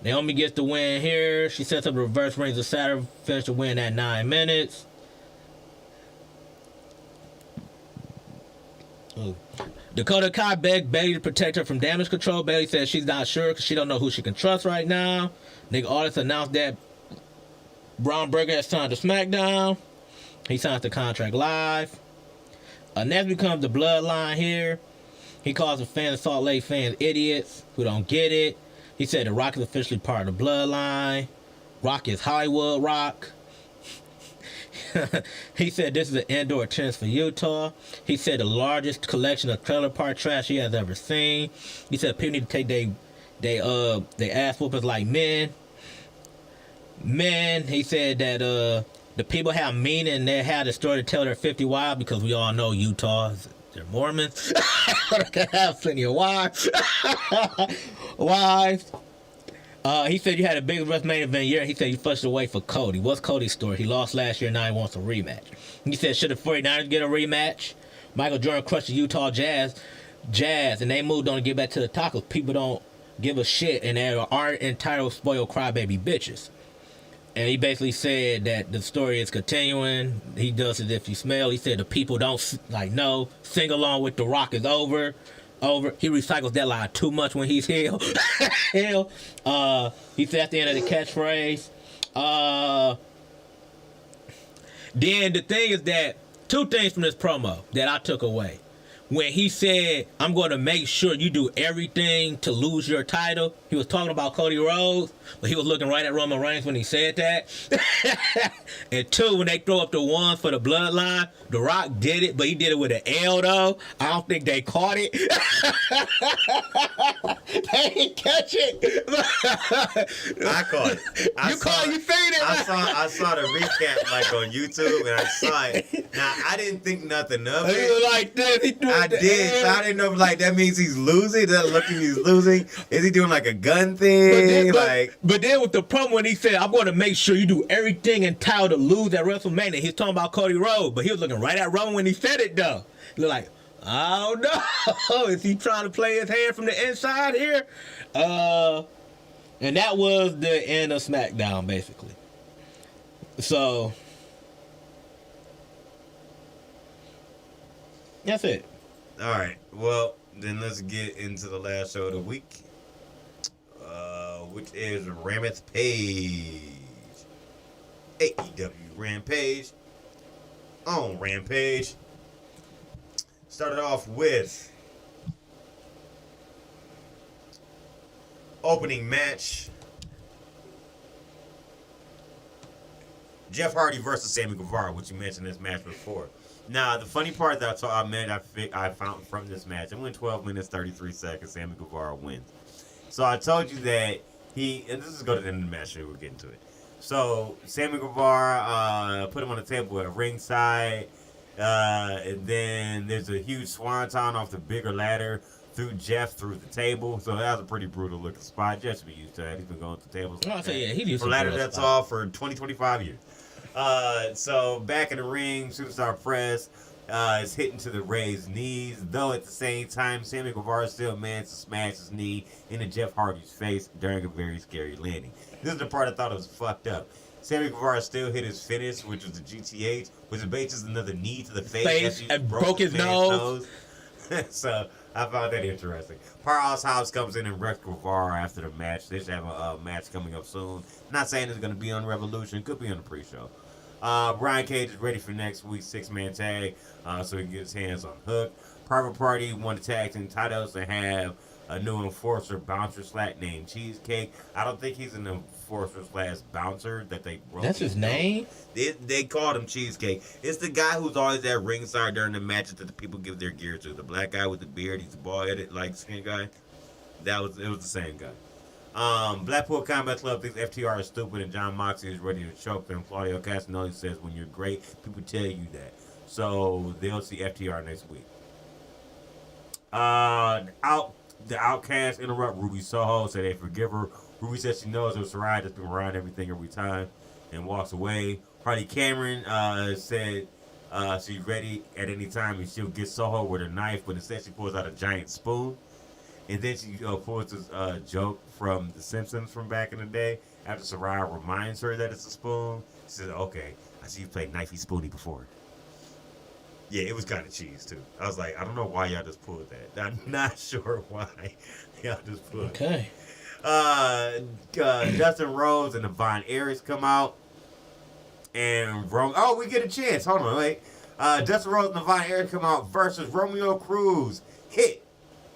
Naomi gets the win here. She sets up the reverse rings of Saturn, finished the win at 9 minutes. Ooh. Dakota Kai begged Bayley to protect her from damage control. Bayley says she's not sure because she don't know who she can trust right now. Nick Aldis announced that Braun Breaker has signed to SmackDown. He signs the contract live. Next becomes the Bloodline here. He calls the fans, Salt Lake fans, idiots who don't get it. He said the Rock is officially part of the Bloodline. Rock is Hollywood Rock. He said this is an indoor attendance for Utah. He said the largest collection of trailer park trash he has ever seen. He said people need to take they ass whoopers like men. He said that the people have meaning and they have the story to tell their 50 wives, because we all know Utah, they're Mormons. They have plenty of wives. He said you had a big WrestleMania event year. He said you flushed away for Cody. What's Cody's story? He lost last year, now he wants a rematch. He said, should the 49ers get a rematch? Michael Jordan crushed the Utah Jazz, and they moved on to get back to the tacos. People don't give a shit, and they aren't entitled spoiled crybaby bitches. And he basically said that the story is continuing. He does it if you smell. He said the people don't no, sing along with The Rock is over. He recycles that line too much when he's heel. He said at the end of the catchphrase. Then the thing is that, two things from this promo that I took away. When he said, I'm going to make sure you do everything to lose your title, he was talking about Cody Rhodes, but he was looking right at Roman Reigns when he said that. And two, when they throw up the one for the Bloodline, The Rock did it, but he did it with an L though. I don't think they caught it. They didn't catch it. I caught it. You seen it? I saw the recap on YouTube, and I saw it. Now I didn't think nothing of He it. was like this. He threw I it the did. So L. I didn't know if that means he's losing. Does that look like he's losing? Is he doing like a gun thing? But then with the promo when he said, I'm going to make sure you do everything entitled to lose at WrestleMania, he's talking about Cody Rhodes, but he was looking right at Roman when he said it though. He was like, I don't know. Is he trying to play his hand from the inside here? And that was the end of SmackDown, basically. So, that's it. All right. Well, then let's get into the last show of the week, which is Rampage. AEW Rampage. On Rampage. Started off with opening match. Jeff Hardy versus Sammy Guevara, which you mentioned this match before. Now, the funny part that I found from this match, it went 12 minutes, 33 seconds. Sammy Guevara wins. So I told you that and this is going to the end of the match, so we'll get into it. So Sammy Guevara put him on the table at ringside. And then there's a huge swanton off the bigger ladder through the table. So that was a pretty brutal looking spot. Jeff should be used to that. He's been going through tables. Oh, so yeah, he's used for to ladder that that's spot. all for 25 years. So back in the ring, Superstar Press is hitting to the raised knees. Though at the same time, Sammy Guevara still manages to smash his knee into Jeff Hardy's face during a very scary landing. This is the part I thought was fucked up. Sammy Guevara still hit his finish, which was the GTH, which is basically another knee to the face and broke his nose. So I found that interesting. Powerhouse House comes in and wrecks Guevara after the match. They should have a match coming up soon. Not saying it's going to be on Revolution. Could be on the pre-show. Brian Cage is ready for next week's 6-man tag, so he can get his hands on Hook. Private Party won the tag team titles and have a new enforcer bouncer slack named Cheesecake. I don't think he's an enforcer slash bouncer that they wrote. That's his name? They called him Cheesecake. It's the guy who's always at ringside during the matches that the people give their gear to. The black guy with the beard, he's a bald-headed, like, skin guy. It was the same guy. Blackpool Combat Club thinks FTR is stupid and John Moxley is ready to choke them. Claudio Castagnoli says, when you're great, people tell you that. So they'll see FTR next week. The Outcast interrupt Ruby Soho, say they forgive her. Ruby says she knows it was Saraya that's been around everything every time and walks away. Hardy Cameron said she's ready at any time and she'll get Soho with a knife, but instead she pulls out a giant spoon. And then she pulls this joke from The Simpsons from back in the day. After Saraya reminds her that it's a spoon, she says, okay, I see you played Knifey Spoony before. Yeah, it was kind of cheese, too. I was like, I don't know why y'all just pulled that. I'm not sure why y'all just pulled it. Okay. Dustin Rhodes and Devon Aries come out. And we get a chance. Hold on, wait. Dustin Rhodes and Devon Aries come out versus Romeo Cruz. Hit.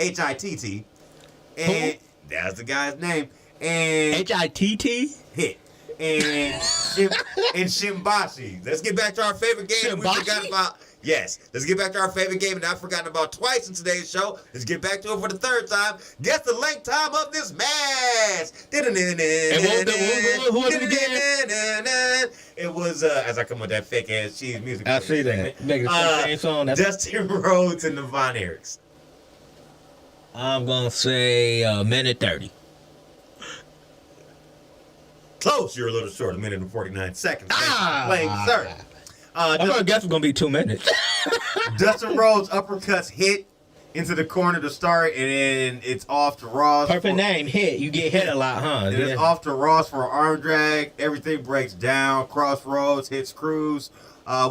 H-I-T-T. And that's the guy's name. And H-I-T-T? Hit. And Shimbashi. Let's get back to our favorite game that we forgot about. Yes, let's get back to our favorite game that I've forgotten about twice in today's show. Let's get back to it for the third time. Guess the length time of this match. Who was it again? It was, as I come with that fake ass cheese music. I see that. Make a fake song. Dustin Rhodes and Devon Aries. I'm going to say a minute 30. Close, you're a little short, a minute and 49 seconds. Playing third. I'm going to guess it's going to be 2 minutes. Dustin Rhodes uppercuts Hit into the corner to start, and then it's off to Ross. Perfect name, Hit. You get hit a lot, huh? And it's off to Ross for an arm drag. Everything breaks down. Crossroads hits Cruz.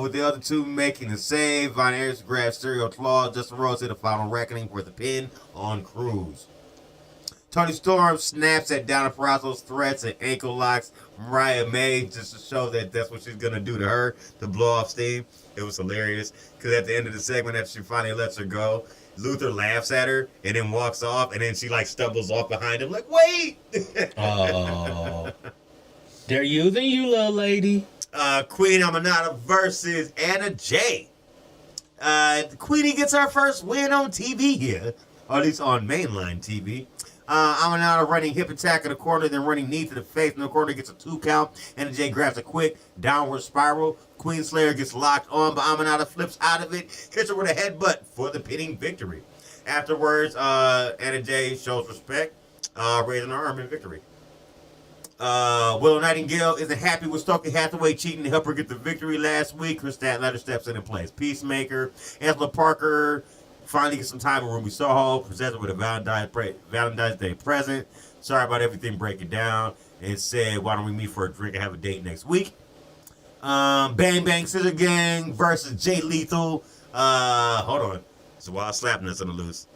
With the other two making the save. Von Aries grabs Stereo Claw. Dustin Rhodes hit a final reckoning for the pin on Cruz. Tony Storm snaps at Donna Purrazzo's threats and ankle locks Mariah May just to show that that's what she's going to do to her to blow off steam. It was hilarious because at the end of the segment, after she finally lets her go, Luther laughs at her and then walks off, and then she like stumbles off behind him like, wait! Oh. They're using you, little lady. Queen Aminata versus Anna Jay. Queenie gets her first win on TV here, or at least on mainline TV. Aminata running hip attack in the corner, then running knee to the face in the corner, gets a 2 count. Anna Jay grabs a quick downward spiral. Queen Slayer gets locked on, but Aminata flips out of it, hits her with a headbutt for the pinning victory. Afterwards, Anna Jay shows respect, raising her arm in victory. Willow Nightingale isn't happy with Stokely Hathaway cheating to help her get the victory last week. Chris Statlander steps in and plays Peacemaker. Angela Parker Finally get some time in Ruby Soho, presented with a Valentine's Day present. Sorry about everything breaking down. And said, why don't we meet for a drink and have a date next week? Bang Bang Scissor Gang versus Jay Lethal. Hold on. It's a wild slapping us on the loose.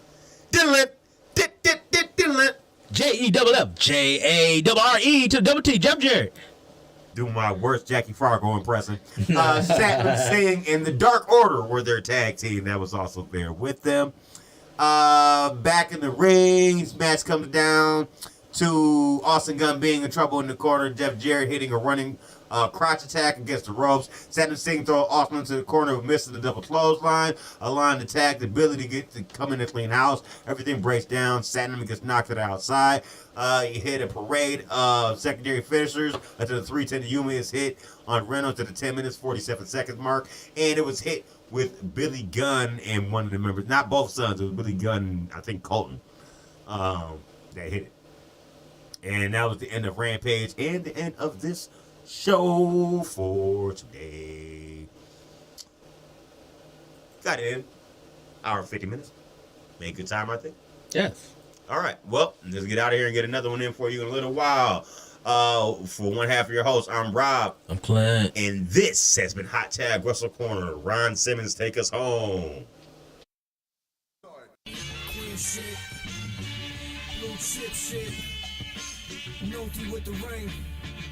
Diddle-it. Diddle-it. J-E-double-F. J-A-double-R-E to the double T. Jump Jerry. Do my worst Jackie Fargo impression. Satnam Singh and the Dark Order were their tag team that was also there with them. Back in the ring, match comes down to Austin Gunn being in trouble in the corner. Jeff Jarrett hitting a running crotch attack against the ropes. Satnam Singh throw Austin into the corner, missing the double clothesline. A line attack, the ability to come in and clean house. Everything breaks down. Satnam gets knocked to the outside. You hit a parade of secondary finishers until the 310 Yuma is hit on Reynolds at the 10 minutes, 47 seconds mark. And it was hit with Billy Gunn and one of the members. Not both sons. It was Billy Gunn and I think Colton that hit it. And that was the end of Rampage and the end of this show for today. Got it in. Hour and 50 minutes. Made good time, I think. Yes. All right. Well, let's get out of here and get another one in for you in a little while. For one half of your host, I'm Rob. I'm Clint. And this has been Hot Tag Wrestle Corner. Ron Simmons, take us home. Queen shit, blue chip shit, Milky with the ring.